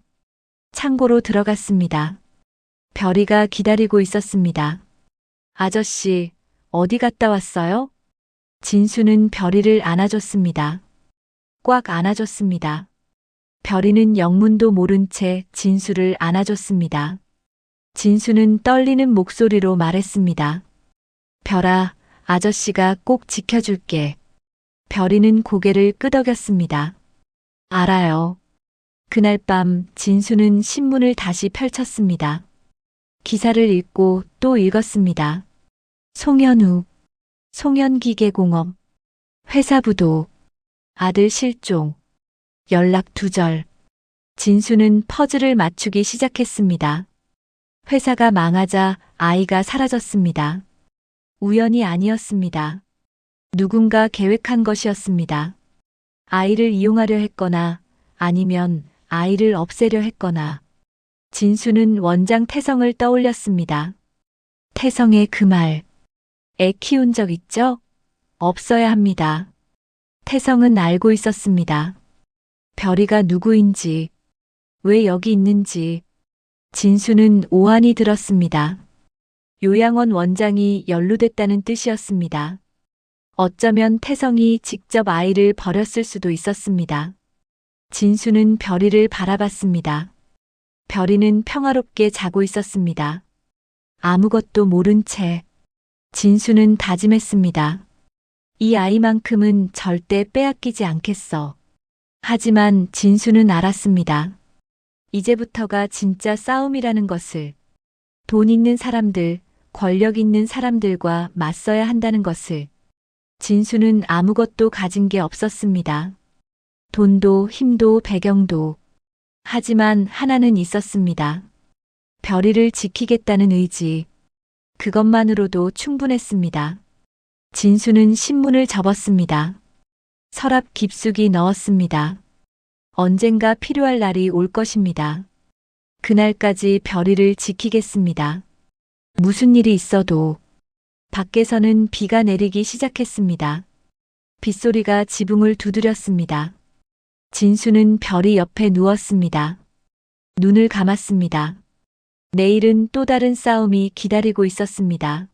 창고로 들어갔습니다. 별이가 기다리고 있었습니다. 아저씨, 어디 갔다 왔어요? 진수는 별이를 안아줬습니다. 꽉 안아줬습니다. 별이는 영문도 모른 채 진수를 안아줬습니다. 진수는 떨리는 목소리로 말했습니다. 별아, 아저씨가 꼭 지켜줄게. 별이는 고개를 끄덕였습니다. 알아요. 그날 밤 진수는 신문을 다시 펼쳤습니다. 기사를 읽고 또 읽었습니다. 송현우, 송현기계공업, 회사 부도, 아들 실종, 연락 두절. 진수는 퍼즐을 맞추기 시작했습니다. 회사가 망하자 아이가 사라졌습니다. 우연이 아니었습니다. 누군가 계획한 것이었습니다. 아이를 이용하려 했거나 아니면 아이를 없애려 했거나. 진수는 원장 태성을 떠올렸습니다. 태성의 그 말. 애 키운 적 있죠? 없어야 합니다. 태성은 알고 있었습니다. 별이가 누구인지, 왜 여기 있는지. 진수는 오한이 들었습니다. 요양원 원장이 연루됐다는 뜻이었습니다. 어쩌면 태성이 직접 아이를 버렸을 수도 있었습니다. 진수는 별이를 바라봤습니다. 별이는 평화롭게 자고 있었습니다. 아무것도 모른 채. 진수는 다짐했습니다. 이 아이만큼은 절대 빼앗기지 않겠어. 하지만 진수는 알았습니다. 이제부터가 진짜 싸움이라는 것을. 돈 있는 사람들, 권력 있는 사람들과 맞서야 한다는 것을. 진수는 아무것도 가진 게 없었습니다. 돈도 힘도 배경도. 하지만 하나는 있었습니다. 별이를 지키겠다는 의지. 그것만으로도 충분했습니다. 진수는 신문을 접었습니다. 서랍 깊숙이 넣었습니다. 언젠가 필요할 날이 올 것입니다. 그날까지 별이를 지키겠습니다. 무슨 일이 있어도. 밖에서는 비가 내리기 시작했습니다. 빗소리가 지붕을 두드렸습니다. 진수는 별이 옆에 누웠습니다. 눈을 감았습니다. 내일은 또 다른 싸움이 기다리고 있었습니다.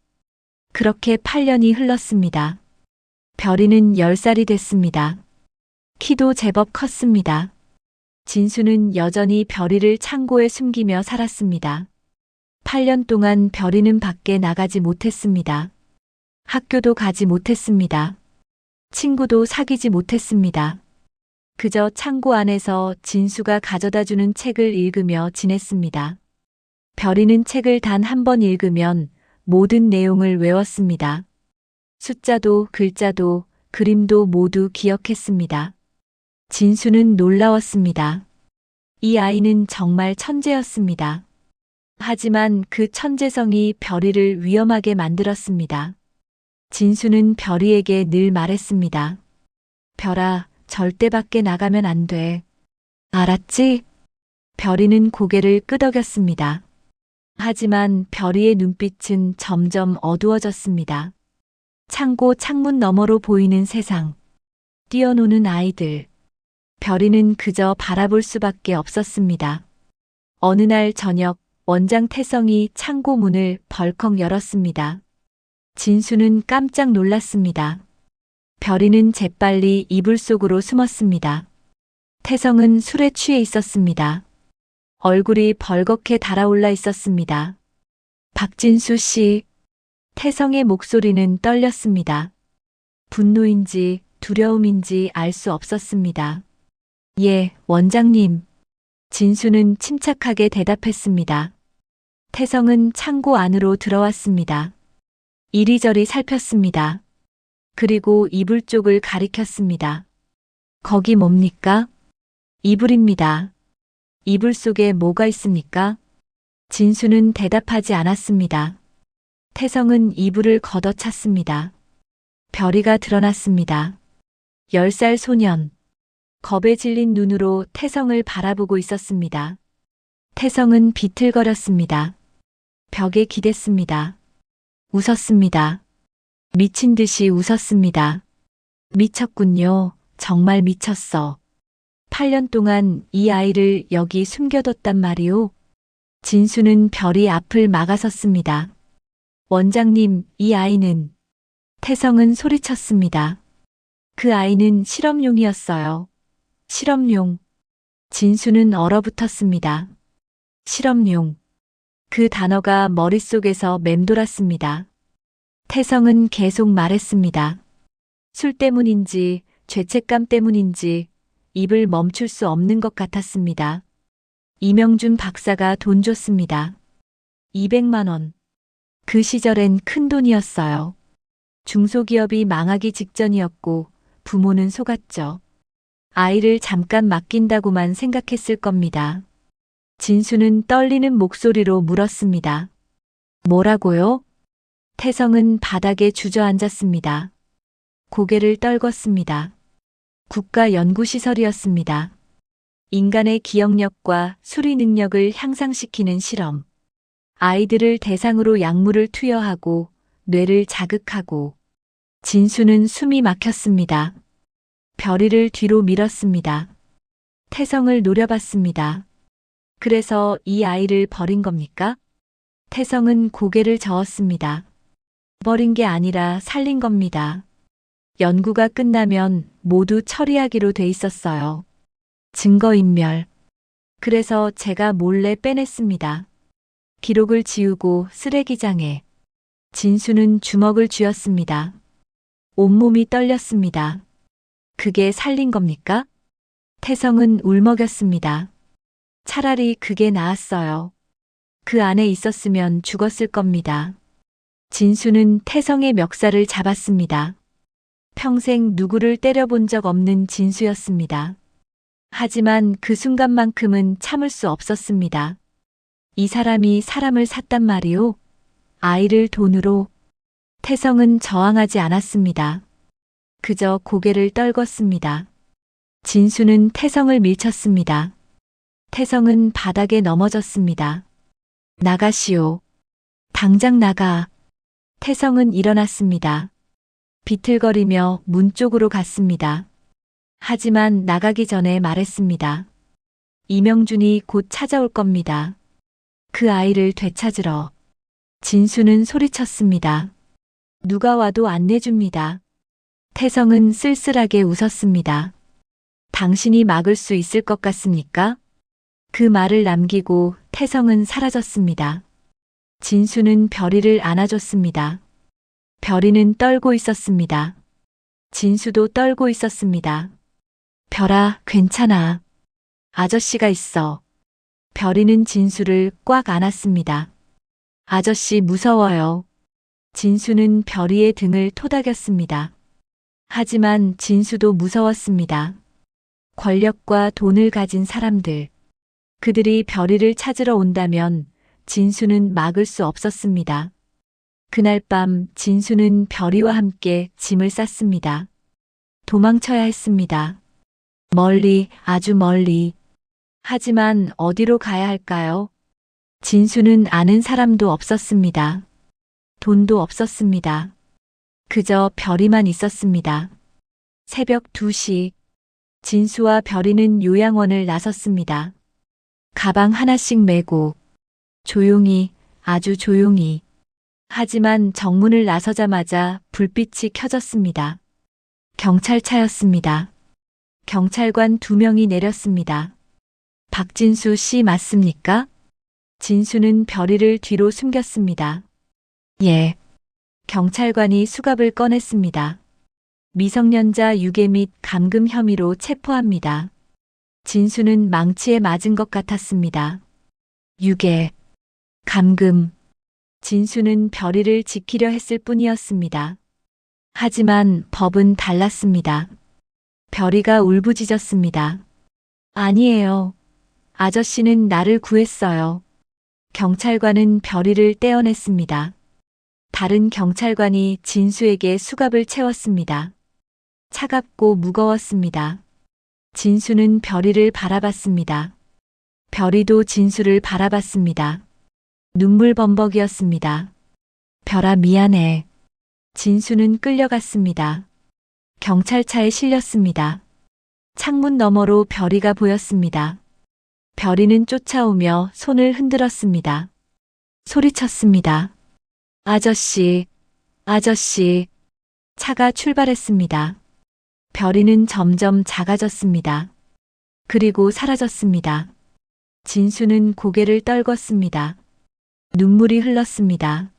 그렇게 8년이 흘렀습니다. 별이는 10살이 됐습니다. 키도 제법 컸습니다. 진수는 여전히 별이를 창고에 숨기며 살았습니다. 8년 동안 별이는 밖에 나가지 못했습니다. 학교도 가지 못했습니다. 친구도 사귀지 못했습니다. 그저 창고 안에서 진수가 가져다 주는 책을 읽으며 지냈습니다. 별이는 책을 단 한 번 읽으면 모든 내용을 외웠습니다. 숫자도 글자도 그림도 모두 기억했습니다. 진수는 놀라웠습니다. 이 아이는 정말 천재였습니다. 하지만 그 천재성이 별이를 위험하게 만들었습니다. 진수는 별이에게 늘 말했습니다. 별아, 절대 밖에 나가면 안 돼. 알았지? 별이는 고개를 끄덕였습니다. 하지만 별이의 눈빛은 점점 어두워졌습니다. 창고 창문 너머로 보이는 세상. 뛰어노는 아이들. 별이는 그저 바라볼 수밖에 없었습니다. 어느 날 저녁, 원장 태성이 창고 문을 벌컥 열었습니다. 진수는 깜짝 놀랐습니다. 별이는 재빨리 이불 속으로 숨었습니다. 태성은 술에 취해 있었습니다. 얼굴이 벌겋게 달아올라 있었습니다. 박진수 씨. 태성의 목소리는 떨렸습니다. 분노인지 두려움인지 알 수 없었습니다. 예, 원장님. 진수는 침착하게 대답했습니다. 태성은 창고 안으로 들어왔습니다. 이리저리 살폈습니다. 그리고 이불 쪽을 가리켰습니다. 거기 뭡니까? 이불입니다. 이불 속에 뭐가 있습니까? 진수는 대답하지 않았습니다. 태성은 이불을 걷어찼습니다. 별이가 드러났습니다. 10살 소년. 겁에 질린 눈으로 태성을 바라보고 있었습니다. 태성은 비틀거렸습니다. 벽에 기댔습니다. 웃었습니다. 미친 듯이 웃었습니다. 미쳤군요. 정말 미쳤어. 8년 동안 이 아이를 여기 숨겨뒀단 말이오. 진수는 별이 앞을 막아섰습니다. 원장님, 이 아이는. 태성은 소리쳤습니다. 그 아이는 실험용이었어요. 실험용. 진수는 얼어붙었습니다. 실험용. 그 단어가 머릿속에서 맴돌았습니다. 태성은 계속 말했습니다. 술 때문인지 죄책감 때문인지 입을 멈출 수 없는 것 같았습니다. 이명준 박사가 돈 줬습니다. 200만 원. 그 시절엔 큰 돈이었어요. 중소기업이 망하기 직전이었고 부모는 속았죠. 아이를 잠깐 맡긴다고만 생각했을 겁니다. 진수는 떨리는 목소리로 물었습니다. 뭐라고요? 태성은 바닥에 주저앉았습니다. 고개를 떨궜습니다. 국가연구시설이었습니다. 인간의 기억력과 수리 능력을 향상시키는 실험. 아이들을 대상으로 약물을 투여하고 뇌를 자극하고. 진수는 숨이 막혔습니다. 별이를 뒤로 밀었습니다. 태성을 노려봤습니다. 그래서 이 아이를 버린 겁니까? 태성은 고개를 저었습니다. 버린 게 아니라 살린 겁니다. 연구가 끝나면 모두 처리하기로 돼 있었어요. 증거인멸. 그래서 제가 몰래 빼냈습니다. 기록을 지우고 쓰레기장에. 진수는 주먹을 쥐었습니다. 온몸이 떨렸습니다. 그게 살린 겁니까? 태성은 울먹였습니다. 차라리 그게 나았어요. 그 안에 있었으면 죽었을 겁니다. 진수는 태성의 멱살을 잡았습니다. 평생 누구를 때려본 적 없는 진수였습니다. 하지만 그 순간만큼은 참을 수 없었습니다. 이 사람이 사람을 샀단 말이오? 아이를 돈으로. 태성은 저항하지 않았습니다. 그저 고개를 떨궜습니다. 진수는 태성을 밀쳤습니다. 태성은 바닥에 넘어졌습니다. 나가시오. 당장 나가. 태성은 일어났습니다. 비틀거리며 문 쪽으로 갔습니다. 하지만 나가기 전에 말했습니다. 이명준이 곧 찾아올 겁니다. 그 아이를 되찾으러. 진수는 소리쳤습니다. 누가 와도 안 내줍니다. 태성은 쓸쓸하게 웃었습니다. 당신이 막을 수 있을 것 같습니까? 그 말을 남기고 태성은 사라졌습니다. 진수는 별이를 안아줬습니다. 별이는 떨고 있었습니다. 진수도 떨고 있었습니다. 별아, 괜찮아. 아저씨가 있어. 별이는 진수를 꽉 안았습니다. 아저씨 무서워요. 진수는 별이의 등을 토닥였습니다. 하지만 진수도 무서웠습니다. 권력과 돈을 가진 사람들. 그들이 별이를 찾으러 온다면 진수는 막을 수 없었습니다. 그날 밤 진수는 별이와 함께 짐을 쌌습니다. 도망쳐야 했습니다. 멀리, 아주 멀리. 하지만 어디로 가야 할까요? 진수는 아는 사람도 없었습니다. 돈도 없었습니다. 그저 별이만 있었습니다. 새벽 2시, 진수와 별이는 요양원을 나섰습니다. 가방 하나씩 메고, 조용히, 아주 조용히. 하지만 정문을 나서자마자 불빛이 켜졌습니다. 경찰차였습니다. 경찰관 2명이 내렸습니다. 박진수 씨 맞습니까? 진수는 별이를 뒤로 숨겼습니다. 예. 경찰관이 수갑을 꺼냈습니다. 미성년자 유괴 및 감금 혐의로 체포합니다. 진수는 망치에 맞은 것 같았습니다. 유괴, 감금. 진수는 별이를 지키려 했을 뿐이었습니다. 하지만 법은 달랐습니다. 별이가 울부짖었습니다. 아니에요. 아저씨는 나를 구했어요. 경찰관은 별이를 떼어냈습니다. 다른 경찰관이 진수에게 수갑을 채웠습니다. 차갑고 무거웠습니다. 진수는 별이를 바라봤습니다. 별이도 진수를 바라봤습니다. 눈물 범벅이었습니다. 별아 미안해. 진수는 끌려갔습니다. 경찰차에 실렸습니다. 창문 너머로 별이가 보였습니다. 별이는 쫓아오며 손을 흔들었습니다. 소리쳤습니다. 아저씨, 아저씨. 차가 출발했습니다. 별이는 점점 작아졌습니다. 그리고 사라졌습니다. 진수는 고개를 떨궜습니다. 눈물이 흘렀습니다.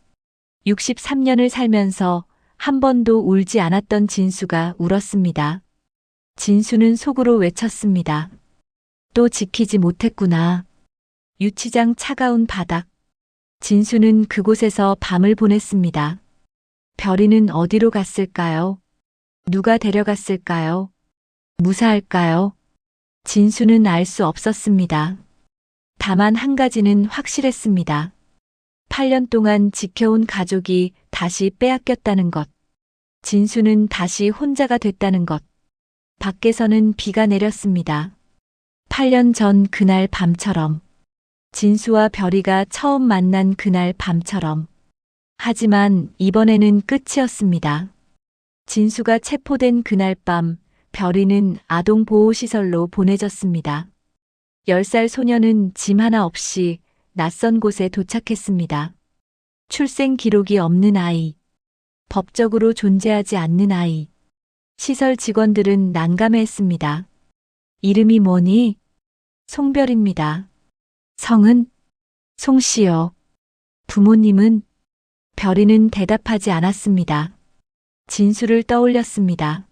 63년을 살면서 한 번도 울지 않았던 진수가 울었습니다. 진수는 속으로 외쳤습니다. 또 지키지 못했구나. 유치장 차가운 바닥. 진수는 그곳에서 밤을 보냈습니다. 별이는 어디로 갔을까요? 누가 데려갔을까요? 무사할까요? 진수는 알 수 없었습니다. 다만 한 가지는 확실했습니다. 8년 동안 지켜온 가족이 다시 빼앗겼다는 것. 진수는 다시 혼자가 됐다는 것. 밖에서는 비가 내렸습니다. 8년 전 그날 밤처럼. 진수와 별이가 처음 만난 그날 밤처럼. 하지만 이번에는 끝이었습니다. 진수가 체포된 그날 밤, 별이는 아동보호시설로 보내졌습니다. 10살 소녀는 짐 하나 없이 낯선 곳에 도착했습니다. 출생 기록이 없는 아이. 법적으로 존재하지 않는 아이. 시설 직원들은 난감해했습니다. 이름이 뭐니? 송별입니다. 성은? 송씨요. 부모님은? 별이는 대답하지 않았습니다. 진수를 떠올렸습니다.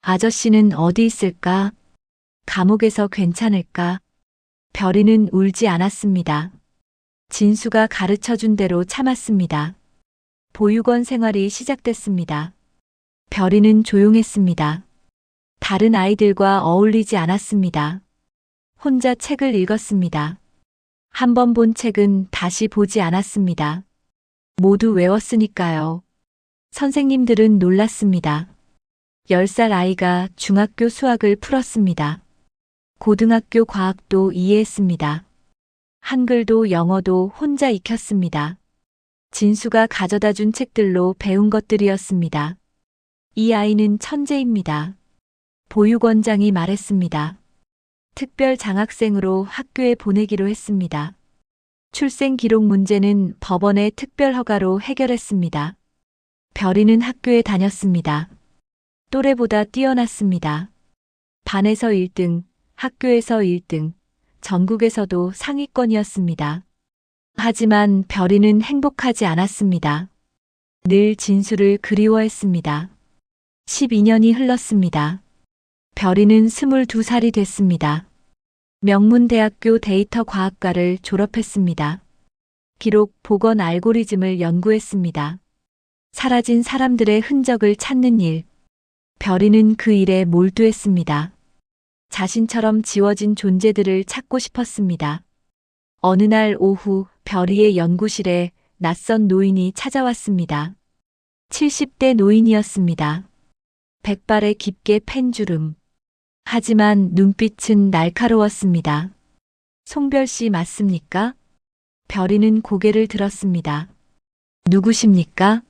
아저씨는 어디 있을까? 감옥에서 괜찮을까? 별이는 울지 않았습니다. 진수가 가르쳐준 대로 참았습니다. 보육원 생활이 시작됐습니다. 별이는 조용했습니다. 다른 아이들과 어울리지 않았습니다. 혼자 책을 읽었습니다. 한 번 본 책은 다시 보지 않았습니다. 모두 외웠으니까요. 선생님들은 놀랐습니다. 10살 아이가 중학교 수학을 풀었습니다. 고등학교 과학도 이해했습니다. 한글도 영어도 혼자 익혔습니다. 진수가 가져다 준 책들로 배운 것들이었습니다. 이 아이는 천재입니다. 보육원장이 말했습니다. 특별 장학생으로 학교에 보내기로 했습니다. 출생 기록 문제는 법원의 특별 허가로 해결했습니다. 별이는 학교에 다녔습니다. 또래보다 뛰어났습니다. 반에서 1등, 학교에서 1등, 전국에서도 상위권이었습니다. 하지만 별이는 행복하지 않았습니다. 늘 진수를 그리워했습니다. 12년이 흘렀습니다. 별이는 22살이 됐습니다. 명문대학교 데이터과학과를 졸업했습니다. 기록 복원 알고리즘을 연구했습니다. 사라진 사람들의 흔적을 찾는 일. 별이는 그 일에 몰두했습니다. 자신처럼 지워진 존재들을 찾고 싶었습니다. 어느 날 오후 별이의 연구실에 낯선 노인이 찾아왔습니다. 70대 노인이었습니다. 백발에 깊게 팬 주름. 하지만 눈빛은 날카로웠습니다. 송별 씨 맞습니까? 별이는 고개를 들었습니다. 누구십니까?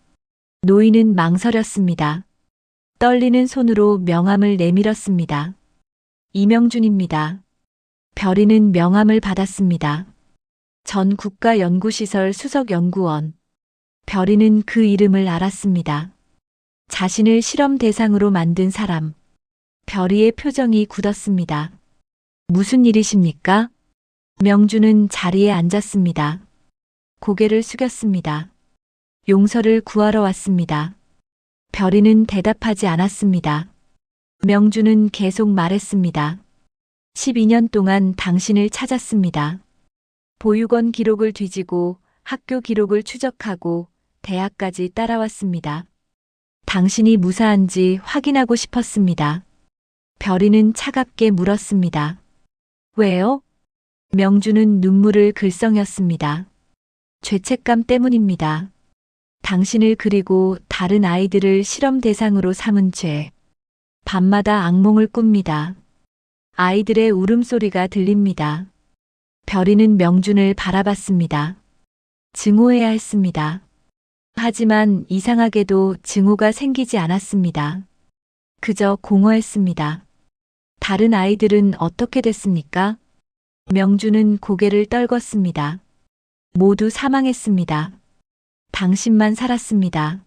노인은 망설였습니다. 떨리는 손으로 명함을 내밀었습니다. 이명준입니다. 별이는 명함을 받았습니다. 전 국가연구시설 수석연구원. 별이는 그 이름을 알았습니다. 자신을 실험 대상으로 만든 사람. 별이의 표정이 굳었습니다. 무슨 일이십니까? 명준은 자리에 앉았습니다. 고개를 숙였습니다. 용서를 구하러 왔습니다. 별이는 대답하지 않았습니다. 명준은 계속 말했습니다. 12년 동안 당신을 찾았습니다. 보육원 기록을 뒤지고 학교 기록을 추적하고 대학까지 따라왔습니다. 당신이 무사한지 확인하고 싶었습니다. 별이는 차갑게 물었습니다. 왜요? 명준은 눈물을 글썽였습니다. 죄책감 때문입니다. 당신을 그리고 다른 아이들을 실험 대상으로 삼은 죄. 밤마다 악몽을 꿉니다. 아이들의 울음소리가 들립니다. 별이는 명준을 바라봤습니다. 증오해야 했습니다. 하지만 이상하게도 증오가 생기지 않았습니다. 그저 공허했습니다. 다른 아이들은 어떻게 됐습니까? 명준은 고개를 떨궜습니다. 모두 사망했습니다. 당신만 살았습니다.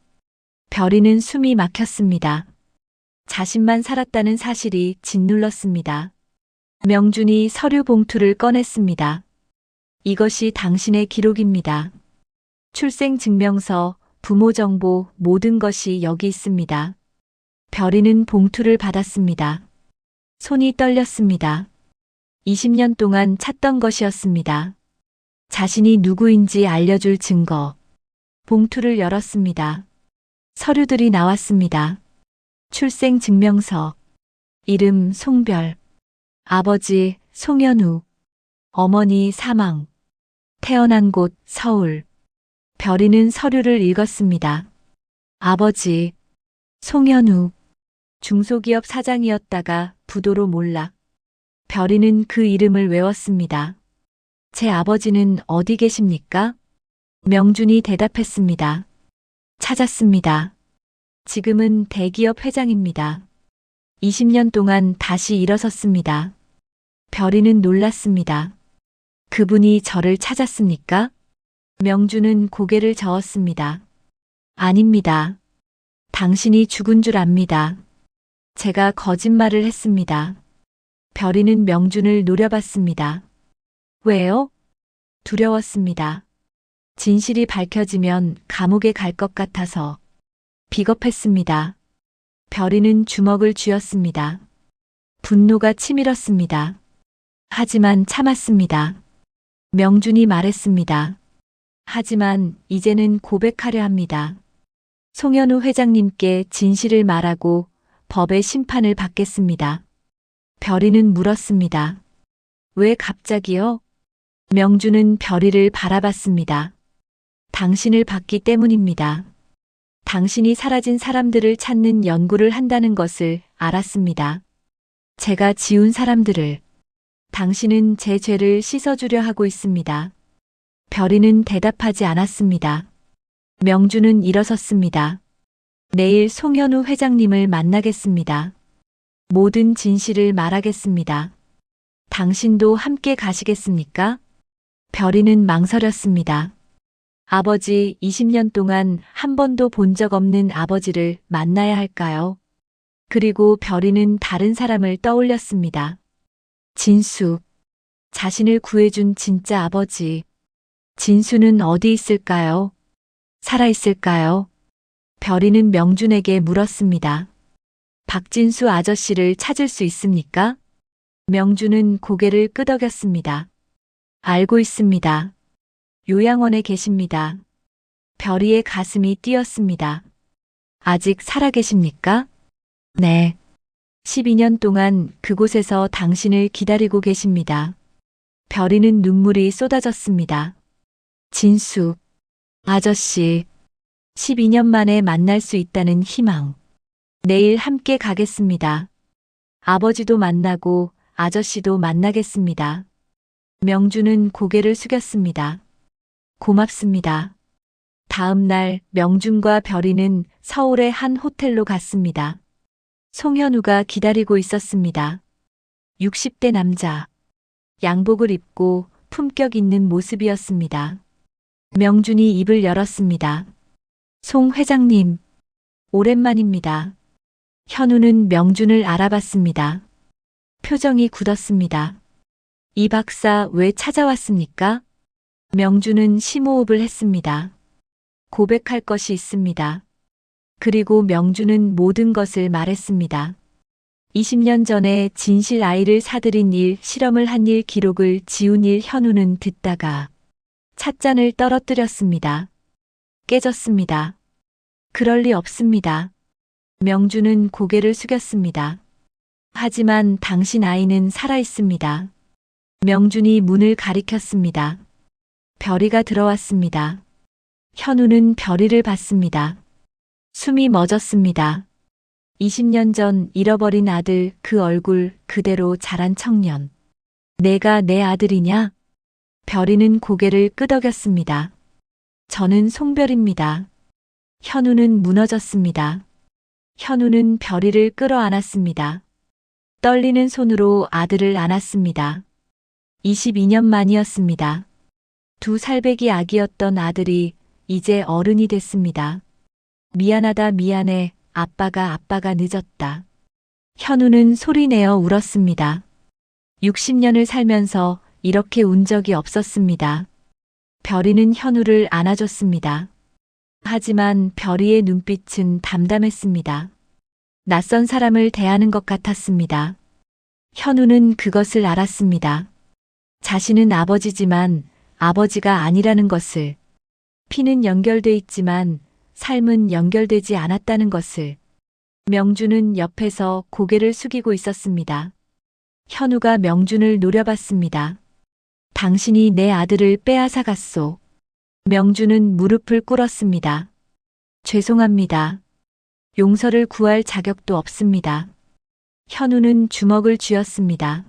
별이는 숨이 막혔습니다. 자신만 살았다는 사실이 짓눌렀습니다. 명준이 서류 봉투를 꺼냈습니다. 이것이 당신의 기록입니다. 출생증명서, 부모 정보, 모든 것이 여기 있습니다. 별이는 봉투를 받았습니다. 손이 떨렸습니다. 20년 동안 찾던 것이었습니다. 자신이 누구인지 알려줄 증거. 봉투를 열었습니다. 서류들이 나왔습니다. 출생증명서, 이름 송별, 아버지 송현우, 어머니 사망, 태어난 곳 서울. 별이는 서류를 읽었습니다. 아버지 송현우, 중소기업 사장이었다가 부도로 몰락. 별이는 그 이름을 외웠습니다. 제 아버지는 어디 계십니까? 명준이 대답했습니다. 찾았습니다. 지금은 대기업 회장입니다. 20년 동안 다시 일어섰습니다. 별이는 놀랐습니다. 그분이 저를 찾았습니까? 명준은 고개를 저었습니다. 아닙니다. 당신이 죽은 줄 압니다. 제가 거짓말을 했습니다. 별이는 명준을 노려봤습니다. 왜요? 두려웠습니다. 진실이 밝혀지면 감옥에 갈 것 같아서. 비겁했습니다. 별이는 주먹을 쥐었습니다. 분노가 치밀었습니다. 하지만 참았습니다. 명준이 말했습니다. 하지만 이제는 고백하려 합니다. 송현우 회장님께 진실을 말하고 법의 심판을 받겠습니다. 별이는 물었습니다. 왜 갑자기요? 명준은 별이를 바라봤습니다. 당신을 봤기 때문입니다. 당신이 사라진 사람들을 찾는 연구를 한다는 것을 알았습니다. 제가 지운 사람들을. 당신은 제 죄를 씻어주려 하고 있습니다. 별이는 대답하지 않았습니다. 명준은 일어섰습니다. 내일 송현우 회장님을 만나겠습니다. 모든 진실을 말하겠습니다. 당신도 함께 가시겠습니까? 별이는 망설였습니다. 아버지 20년 동안 한 번도 본 적 없는 아버지를 만나야 할까요? 그리고 별이는 다른 사람을 떠올렸습니다. 진수. 자신을 구해준 진짜 아버지. 진수는 어디 있을까요? 살아있을까요? 별이는 명준에게 물었습니다. 박진수 아저씨를 찾을 수 있습니까? 명준은 고개를 끄덕였습니다. 알고 있습니다. 요양원에 계십니다. 별이의 가슴이 뛰었습니다. 아직 살아계십니까? 네. 12년 동안 그곳에서 당신을 기다리고 계십니다. 별이는 눈물이 쏟아졌습니다. 진수, 아저씨, 12년 만에 만날 수 있다는 희망. 내일 함께 가겠습니다. 아버지도 만나고 아저씨도 만나겠습니다. 명주는 고개를 숙였습니다. 고맙습니다. 다음 날 명준과 별이는 서울의 한 호텔로 갔습니다. 송현우가 기다리고 있었습니다. 60대 남자. 양복을 입고 품격 있는 모습이었습니다. 명준이 입을 열었습니다. 송 회장님, 오랜만입니다. 현우는 명준을 알아봤습니다. 표정이 굳었습니다. 이 박사 왜 찾아왔습니까? 명준은 심호흡을 했습니다. 고백할 것이 있습니다. 그리고 명준은 모든 것을 말했습니다. 20년 전에 진실 아이를 사들인 일, 실험을 한 일, 기록을 지운 일. 현우는 듣다가 찻잔을 떨어뜨렸습니다. 깨졌습니다. 그럴 리 없습니다. 명준은 고개를 숙였습니다. 하지만 당신 아이는 살아있습니다. 명준이 문을 가리켰습니다. 별이가 들어왔습니다. 현우는 별이를 봤습니다. 숨이 멎었습니다. 20년 전 잃어버린 아들, 그 얼굴 그대로 자란 청년. 내가 내 아들이냐? 별이는 고개를 끄덕였습니다. 저는 송별입니다. 현우는 무너졌습니다. 현우는 별이를 끌어안았습니다. 떨리는 손으로 아들을 안았습니다. 22년 만이었습니다. 두 살배기 아기였던 아들이 이제 어른이 됐습니다. 미안하다 미안해 아빠가 늦었다. 현우는 소리내어 울었습니다. 60년을 살면서 이렇게 운 적이 없었습니다. 별이는 현우를 안아줬습니다. 하지만 별이의 눈빛은 담담했습니다. 낯선 사람을 대하는 것 같았습니다. 현우는 그것을 알았습니다. 자신은 아버지지만 아버지가 아니라는 것을. 피는 연결돼 있지만 삶은 연결되지 않았다는 것을. 명준은 옆에서 고개를 숙이고 있었습니다. 현우가 명준을 노려봤습니다. 당신이 내 아들을 빼앗아 갔소. 명준은 무릎을 꿇었습니다. 죄송합니다. 용서를 구할 자격도 없습니다. 현우는 주먹을 쥐었습니다.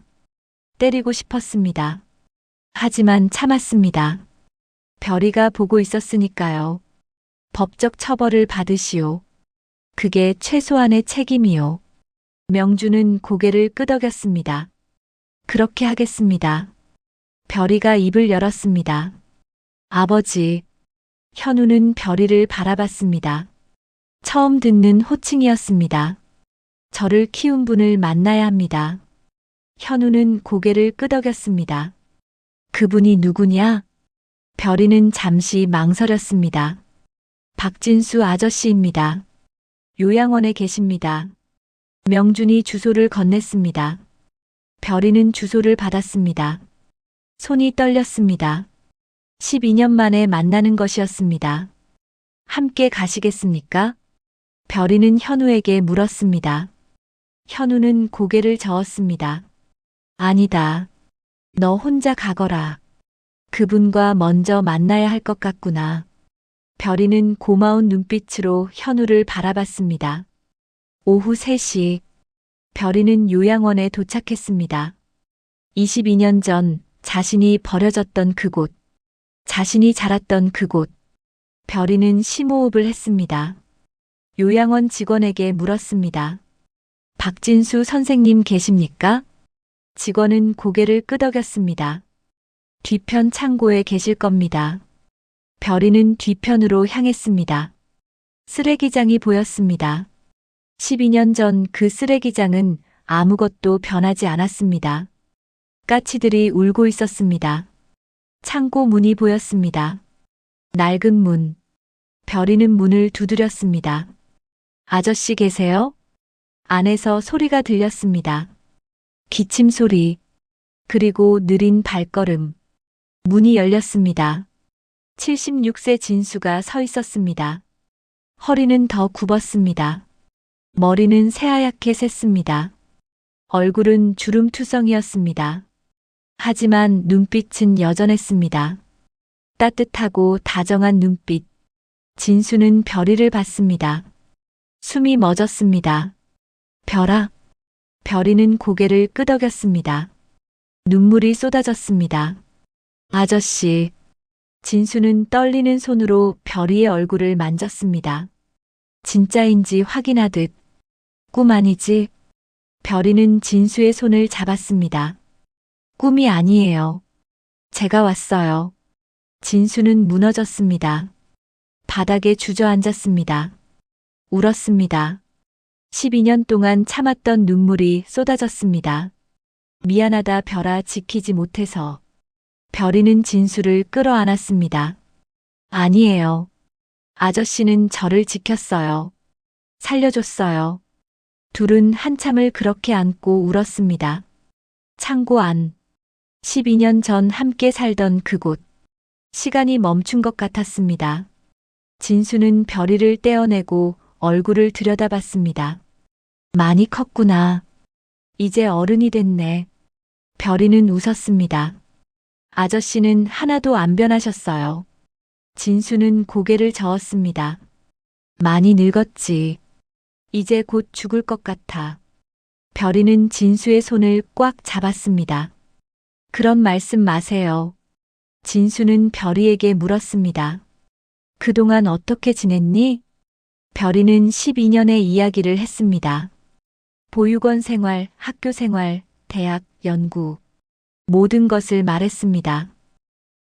때리고 싶었습니다. 하지만 참았습니다. 별이가 보고 있었으니까요. 법적 처벌을 받으시오. 그게 최소한의 책임이요. 명준은 고개를 끄덕였습니다. 그렇게 하겠습니다. 별이가 입을 열었습니다. 아버지. 현우는 별이를 바라봤습니다. 처음 듣는 호칭이었습니다. 저를 키운 분을 만나야 합니다. 현우는 고개를 끄덕였습니다. 그분이 누구냐? 별이는 잠시 망설였습니다. 박진수 아저씨입니다. 요양원에 계십니다. 명준이 주소를 건넸습니다. 별이는 주소를 받았습니다. 손이 떨렸습니다. 12년 만에 만나는 것이었습니다. 함께 가시겠습니까? 별이는 현우에게 물었습니다. 현우는 고개를 저었습니다. 아니다. 너 혼자 가거라. 그분과 먼저 만나야 할 것 같구나. 별이는 고마운 눈빛으로 현우를 바라봤습니다. 오후 3시, 별이는 요양원에 도착했습니다. 22년 전 자신이 버려졌던 그곳, 자신이 자랐던 그곳. 별이는 심호흡을 했습니다. 요양원 직원에게 물었습니다. 박진수 선생님 계십니까? 직원은 고개를 끄덕였습니다. 뒤편 창고에 계실 겁니다. 별이는 뒤편으로 향했습니다. 쓰레기장이 보였습니다. 12년 전 그 쓰레기장은 아무것도 변하지 않았습니다. 까치들이 울고 있었습니다. 창고 문이 보였습니다. 낡은 문. 별이는 문을 두드렸습니다. 아저씨 계세요? 안에서 소리가 들렸습니다. 기침 소리. 그리고 느린 발걸음. 문이 열렸습니다. 76세 진수가 서 있었습니다. 허리는 더 굽었습니다. 머리는 새하얗게 샜습니다. 얼굴은 주름투성이었습니다. 하지만 눈빛은 여전했습니다. 따뜻하고 다정한 눈빛. 진수는 별이를 봤습니다. 숨이 멎었습니다. 별아. 별이는 고개를 끄덕였습니다. 눈물이 쏟아졌습니다. 아저씨. 진수는 떨리는 손으로 별이의 얼굴을 만졌습니다. 진짜인지 확인하듯. 꿈 아니지? 별이는 진수의 손을 잡았습니다. 꿈이 아니에요. 제가 왔어요. 진수는 무너졌습니다. 바닥에 주저앉았습니다. 울었습니다. 12년 동안 참았던 눈물이 쏟아졌습니다. 미안하다 별아 지키지 못해서. 별이는 진수를 끌어안았습니다. 아니에요. 아저씨는 저를 지켰어요. 살려줬어요. 둘은 한참을 그렇게 안고 울었습니다. 창고 안. 12년 전 함께 살던 그곳. 시간이 멈춘 것 같았습니다. 진수는 별이를 떼어내고 얼굴을 들여다봤습니다. 많이 컸구나. 이제 어른이 됐네. 별이는 웃었습니다. 아저씨는 하나도 안 변하셨어요. 진수는 고개를 저었습니다. 많이 늙었지. 이제 곧 죽을 것 같아. 별이는 진수의 손을 꽉 잡았습니다. 그런 말씀 마세요. 진수는 별이에게 물었습니다. 그동안 어떻게 지냈니? 별이는 12년의 이야기를 했습니다. 보육원 생활, 학교 생활, 대학, 연구. 모든 것을 말했습니다.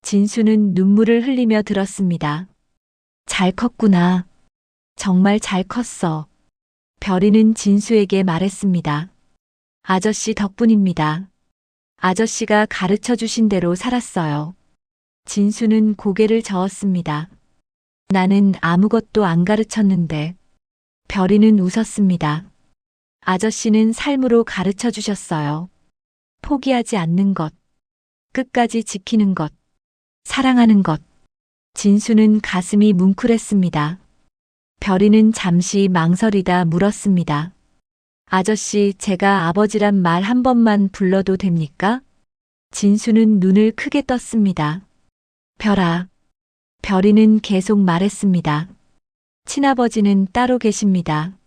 진수는 눈물을 흘리며 들었습니다. 잘 컸구나. 정말 잘 컸어. 별이는 진수에게 말했습니다. 아저씨 덕분입니다. 아저씨가 가르쳐 주신 대로 살았어요. 진수는 고개를 저었습니다. 나는 아무것도 안 가르쳤는데. 별이는 웃었습니다. 아저씨는 삶으로 가르쳐 주셨어요. 포기하지 않는 것. 끝까지 지키는 것. 사랑하는 것. 진수는 가슴이 뭉클했습니다. 별이는 잠시 망설이다 물었습니다. 아저씨, 제가 아버지란 말 한 번만 불러도 됩니까? 진수는 눈을 크게 떴습니다. 별아. 별이는 계속 말했습니다. 친아버지는 따로 계십니다.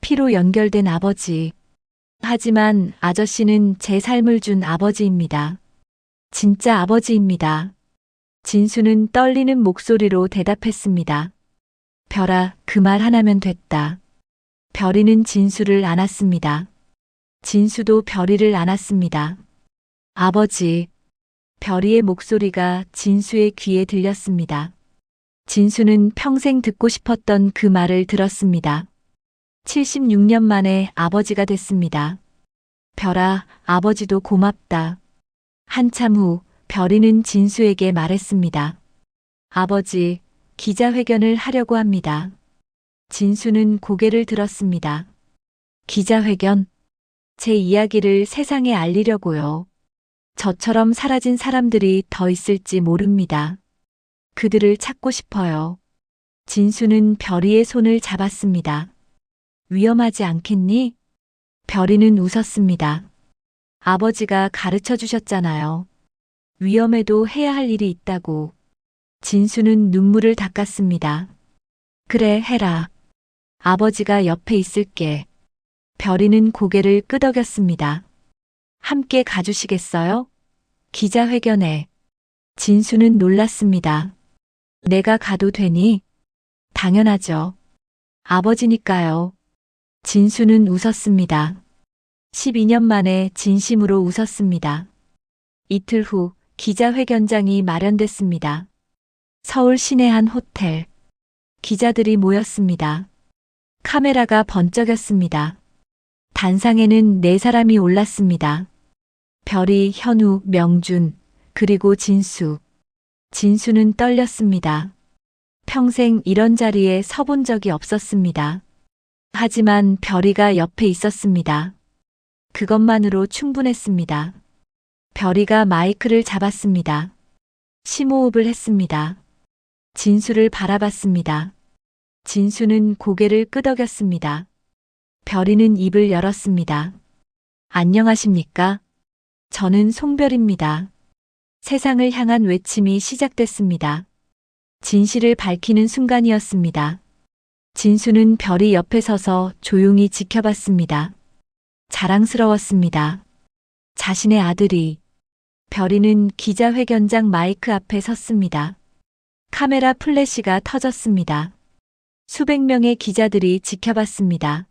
피로 연결된 아버지. 하지만 아저씨는 제 삶을 준 아버지입니다. 진짜 아버지입니다. 진수는 떨리는 목소리로 대답했습니다. 별아, 그 말 하나면 됐다. 별이는 진수를 안았습니다. 진수도 별이를 안았습니다. 아버지. 별이의 목소리가 진수의 귀에 들렸습니다. 진수는 평생 듣고 싶었던 그 말을 들었습니다. 76년 만에 아버지가 됐습니다. 별아, 아버지도 고맙다. 한참 후 별이는 진수에게 말했습니다. 아버지, 기자회견을 하려고 합니다. 진수는 고개를 들었습니다. 기자회견? 제 이야기를 세상에 알리려고요. 저처럼 사라진 사람들이 더 있을지 모릅니다. 그들을 찾고 싶어요. 진수는 별이의 손을 잡았습니다. 위험하지 않겠니? 별이는 웃었습니다. 아버지가 가르쳐 주셨잖아요. 위험해도 해야 할 일이 있다고. 진수는 눈물을 닦았습니다. 그래, 해라. 아버지가 옆에 있을게. 별이는 고개를 끄덕였습니다. 함께 가주시겠어요? 기자회견에. 진수는 놀랐습니다. 내가 가도 되니? 당연하죠. 아버지니까요. 진수는 웃었습니다. 12년 만에 진심으로 웃었습니다. 이틀 후 기자회견장이 마련됐습니다. 서울 시내 한 호텔. 기자들이 모였습니다. 카메라가 번쩍였습니다. 단상에는 4사람이 올랐습니다. 별이, 현우, 명준, 그리고 진수. 진수는 떨렸습니다. 평생 이런 자리에 서본 적이 없었습니다. 하지만 별이가 옆에 있었습니다. 그것만으로 충분했습니다. 별이가 마이크를 잡았습니다. 심호흡을 했습니다. 진수를 바라봤습니다. 진수는 고개를 끄덕였습니다. 별이는 입을 열었습니다. 안녕하십니까? 저는 송별입니다. 세상을 향한 외침이 시작됐습니다. 진실을 밝히는 순간이었습니다. 진수는 별이 옆에 서서 조용히 지켜봤습니다. 자랑스러웠습니다. 자신의 아들이. 별이는 기자회견장 마이크 앞에 섰습니다. 카메라 플래시가 터졌습니다. 수백 명의 기자들이 지켜봤습니다.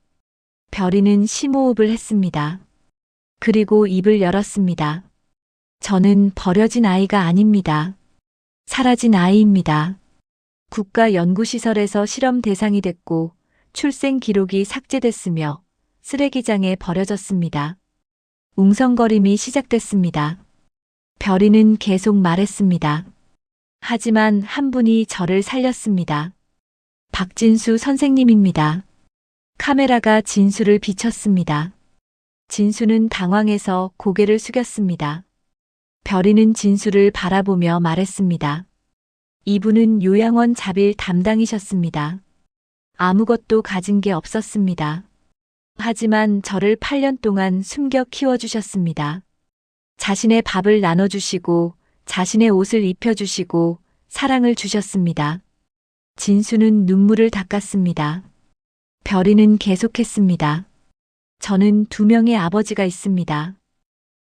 별이는 심호흡을 했습니다. 그리고 입을 열었습니다. 저는 버려진 아이가 아닙니다. 사라진 아이입니다. 국가연구시설에서 실험 대상이 됐고 출생 기록이 삭제됐으며 쓰레기장에 버려졌습니다. 웅성거림이 시작됐습니다. 별이는 계속 말했습니다. 하지만 한 분이 저를 살렸습니다. 박진수 선생님입니다. 카메라가 진수를 비췄습니다. 진수는 당황해서 고개를 숙였습니다. 별이는 진수를 바라보며 말했습니다. 이분은 요양원 자빌 담당이셨습니다. 아무것도 가진 게 없었습니다. 하지만 저를 8년 동안 숨겨 키워주셨습니다. 자신의 밥을 나눠주시고 자신의 옷을 입혀주시고 사랑을 주셨습니다. 진수는 눈물을 닦았습니다. 별이는 계속했습니다. 저는 2명의 아버지가 있습니다.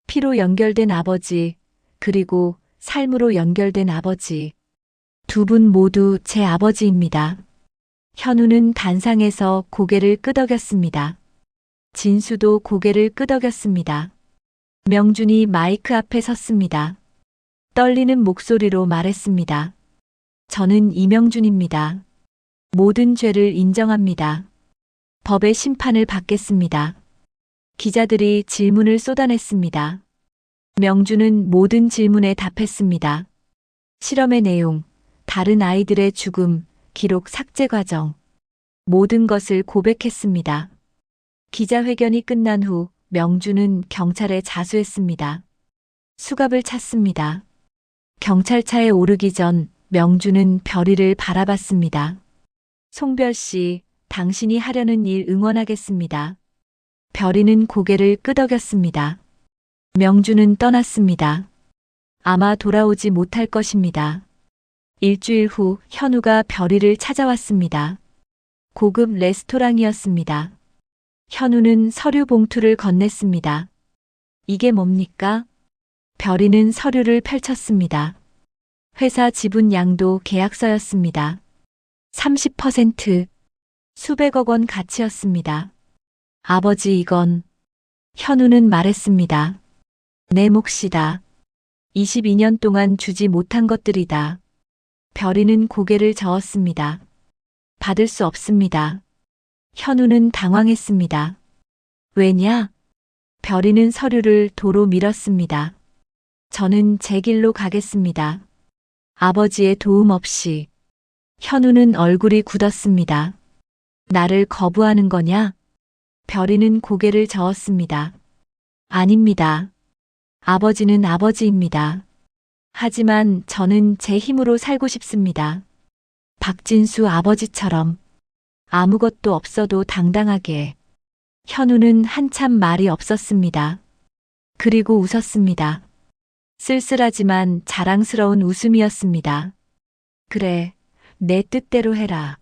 피로 연결된 아버지, 그리고 삶으로 연결된 아버지. 2분 모두 제 아버지입니다. 현우는 단상에서 고개를 끄덕였습니다. 진수도 고개를 끄덕였습니다. 명준이 마이크 앞에 섰습니다. 떨리는 목소리로 말했습니다. 저는 이명준입니다. 모든 죄를 인정합니다. 법의 심판을 받겠습니다. 기자들이 질문을 쏟아냈습니다. 명준은 모든 질문에 답했습니다. 실험의 내용, 다른 아이들의 죽음, 기록 삭제 과정, 모든 것을 고백했습니다. 기자회견이 끝난 후 명준은 경찰에 자수했습니다. 수갑을 찼습니다. 경찰차에 오르기 전 명준은 별이를 바라봤습니다. 송별 씨, 당신이 하려는 일 응원하겠습니다. 별이는 고개를 끄덕였습니다. 명준은 떠났습니다. 아마 돌아오지 못할 것입니다. 일주일 후 현우가 별이를 찾아왔습니다. 고급 레스토랑이었습니다. 현우는 서류 봉투를 건넸습니다. 이게 뭡니까? 별이는 서류를 펼쳤습니다. 회사 지분 양도 계약서였습니다. 30%, 수백억 원 가치였습니다. 아버지 이건. 현우는 말했습니다. 내 몫이다. 22년 동안 주지 못한 것들이다. 별이는 고개를 저었습니다. 받을 수 없습니다. 현우는 당황했습니다. 왜냐? 별이는 서류를 도로 밀었습니다. 저는 제 길로 가겠습니다. 아버지의 도움 없이. 현우는 얼굴이 굳었습니다. 나를 거부하는 거냐? 별이는 고개를 저었습니다. 아닙니다. 아버지는 아버지입니다. 하지만 저는 제 힘으로 살고 싶습니다. 박진수 아버지처럼. 아무것도 없어도 당당하게. 현우는 한참 말이 없었습니다. 그리고 웃었습니다. 쓸쓸하지만 자랑스러운 웃음이었습니다. 그래, 내 뜻대로 해라.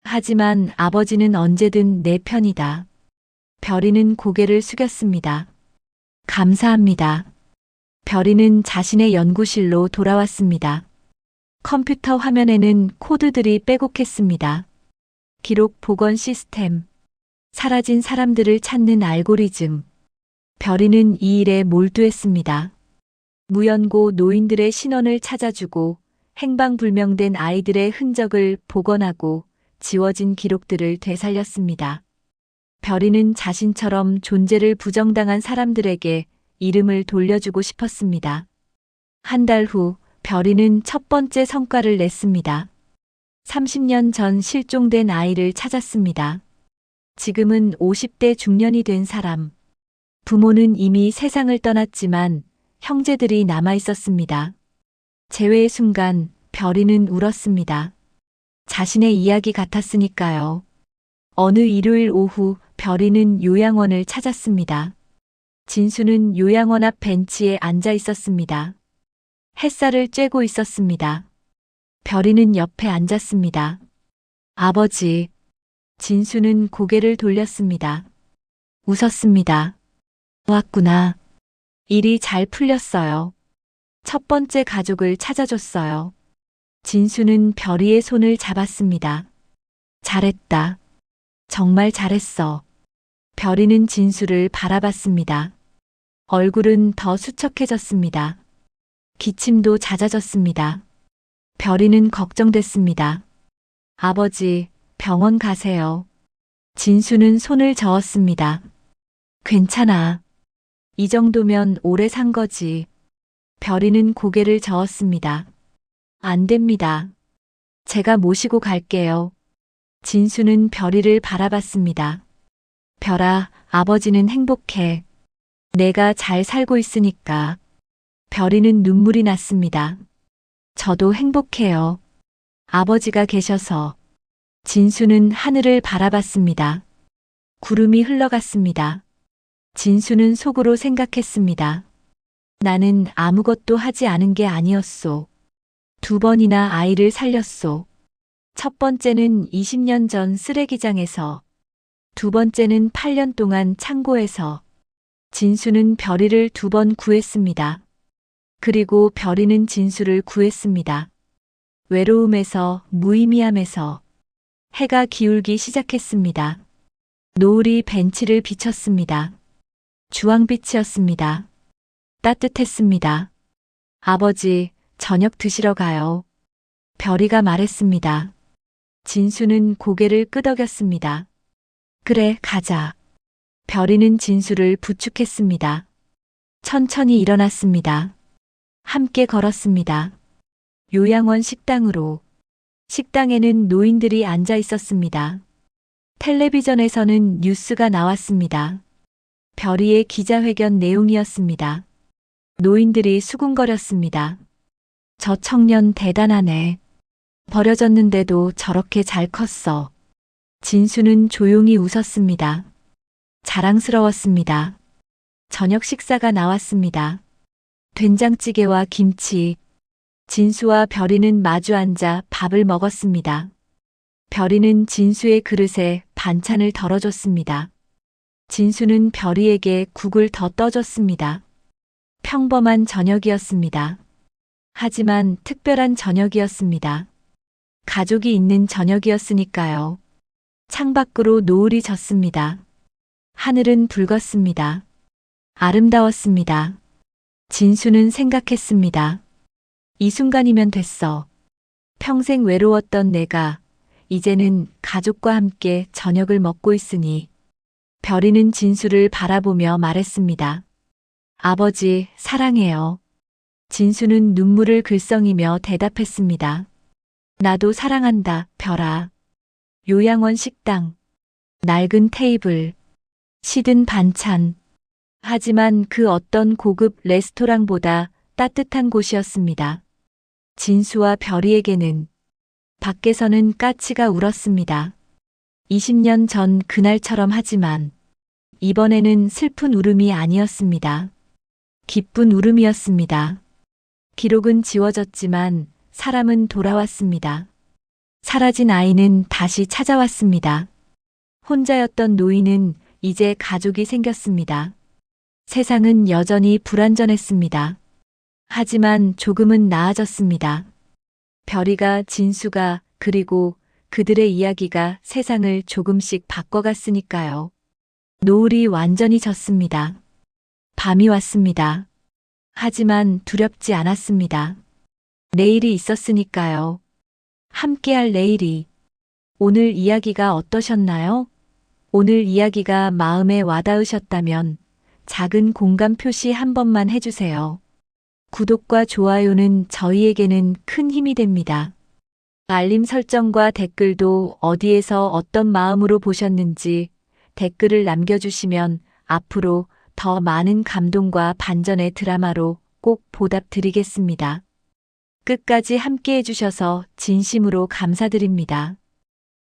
하지만 아버지는 언제든 내 편이다. 별이는 고개를 숙였습니다. 감사합니다. 별이는 자신의 연구실로 돌아왔습니다. 컴퓨터 화면에는 코드들이 빼곡했습니다. 기록 복원 시스템. 사라진 사람들을 찾는 알고리즘. 별이는 이 일에 몰두했습니다. 무연고 노인들의 신원을 찾아주고 행방불명된 아이들의 흔적을 복원하고 지워진 기록들을 되살렸습니다. 별이는 자신처럼 존재를 부정당한 사람들에게 이름을 돌려주고 싶었습니다. 한 달 후 별이는 첫 번째 성과를 냈습니다. 30년 전 실종된 아이를 찾았습니다. 지금은 50대 중년이 된 사람. 부모는 이미 세상을 떠났지만 형제들이 남아 있었습니다. 재회의 순간 별이는 울었습니다. 자신의 이야기 같았으니까요. 어느 일요일 오후 별이는 요양원을 찾았습니다. 진수는 요양원 앞 벤치에 앉아 있었습니다. 햇살을 쬐고 있었습니다. 별이는 옆에 앉았습니다. 아버지. 진수는 고개를 돌렸습니다. 웃었습니다. 왔구나. 일이 잘 풀렸어요. 첫 번째 가족을 찾아줬어요. 진수는 별이의 손을 잡았습니다. 잘했다. 정말 잘했어. 별이는 진수를 바라봤습니다. 얼굴은 더 수척해졌습니다. 기침도 잦아졌습니다. 별이는 걱정됐습니다. 아버지, 병원 가세요. 진수는 손을 저었습니다. 괜찮아. 이 정도면 오래 산 거지. 별이는 고개를 저었습니다. 안 됩니다. 제가 모시고 갈게요. 진수는 별이를 바라봤습니다. 별아, 아버지는 행복해. 내가 잘 살고 있으니까. 별이는 눈물이 났습니다. 저도 행복해요. 아버지가 계셔서. 진수는 하늘을 바라봤습니다. 구름이 흘러갔습니다. 진수는 속으로 생각했습니다. 나는 아무것도 하지 않은 게 아니었소. 2번이나 아이를 살렸소. 첫 번째는 20년 전 쓰레기장에서, 2번째는 8년 동안 창고에서. 진수는 별이를 2번 구했습니다. 그리고 별이는 진수를 구했습니다. 외로움에서, 무의미함에서. 해가 기울기 시작했습니다. 노을이 벤치를 비쳤습니다. 주황빛이었습니다. 따뜻했습니다. 아버지, 저녁 드시러 가요. 별이가 말했습니다. 진수는 고개를 끄덕였습니다. 그래, 가자. 별이는 진수를 부축했습니다. 천천히 일어났습니다. 함께 걸었습니다. 요양원 식당으로. 식당에는 노인들이 앉아 있었습니다. 텔레비전에서는 뉴스가 나왔습니다. 별이의 기자회견 내용이었습니다. 노인들이 수군거렸습니다. 저 청년 대단하네. 버려졌는데도 저렇게 잘 컸어. 진수는 조용히 웃었습니다. 자랑스러웠습니다. 저녁 식사가 나왔습니다. 된장찌개와 김치. 진수와 별이는 마주 앉아 밥을 먹었습니다. 별이는 진수의 그릇에 반찬을 덜어줬습니다. 진수는 별이에게 국을 더 떠줬습니다. 평범한 저녁이었습니다. 하지만 특별한 저녁이었습니다. 가족이 있는 저녁이었으니까요. 창밖으로 노을이 졌습니다. 하늘은 붉었습니다. 아름다웠습니다. 진수는 생각했습니다. 이 순간이면 됐어. 평생 외로웠던 내가 이제는 가족과 함께 저녁을 먹고 있으니. 별이는 진수를 바라보며 말했습니다. 아버지, 사랑해요. 진수는 눈물을 글썽이며 대답했습니다. 나도 사랑한다, 별아. 요양원 식당. 낡은 테이블. 시든 반찬. 하지만 그 어떤 고급 레스토랑보다 따뜻한 곳이었습니다. 진수와 별이에게는. 밖에서는 까치가 울었습니다. 20년 전 그날처럼 하지만 이번에는 슬픈 울음이 아니었습니다. 기쁜 울음이었습니다. 기록은 지워졌지만 사람은 돌아왔습니다. 사라진 아이는 다시 찾아왔습니다. 혼자였던 노인은 이제 가족이 생겼습니다. 세상은 여전히 불완전했습니다. 하지만 조금은 나아졌습니다. 별이가, 진수가, 그리고 그들의 이야기가 세상을 조금씩 바꿔갔으니까요. 노을이 완전히 졌습니다. 밤이 왔습니다. 하지만 두렵지 않았습니다. 내일이 있었으니까요. 함께할 내일이. 오늘 이야기가 어떠셨나요? 오늘 이야기가 마음에 와닿으셨다면 작은 공감 표시 한 번만 해주세요. 구독과 좋아요는 저희에게는 큰 힘이 됩니다. 알림 설정과 댓글도 어디에서 어떤 마음으로 보셨는지 댓글을 남겨주시면 앞으로 더 많은 감동과 반전의 드라마로 꼭 보답드리겠습니다. 끝까지 함께 해주셔서 진심으로 감사드립니다.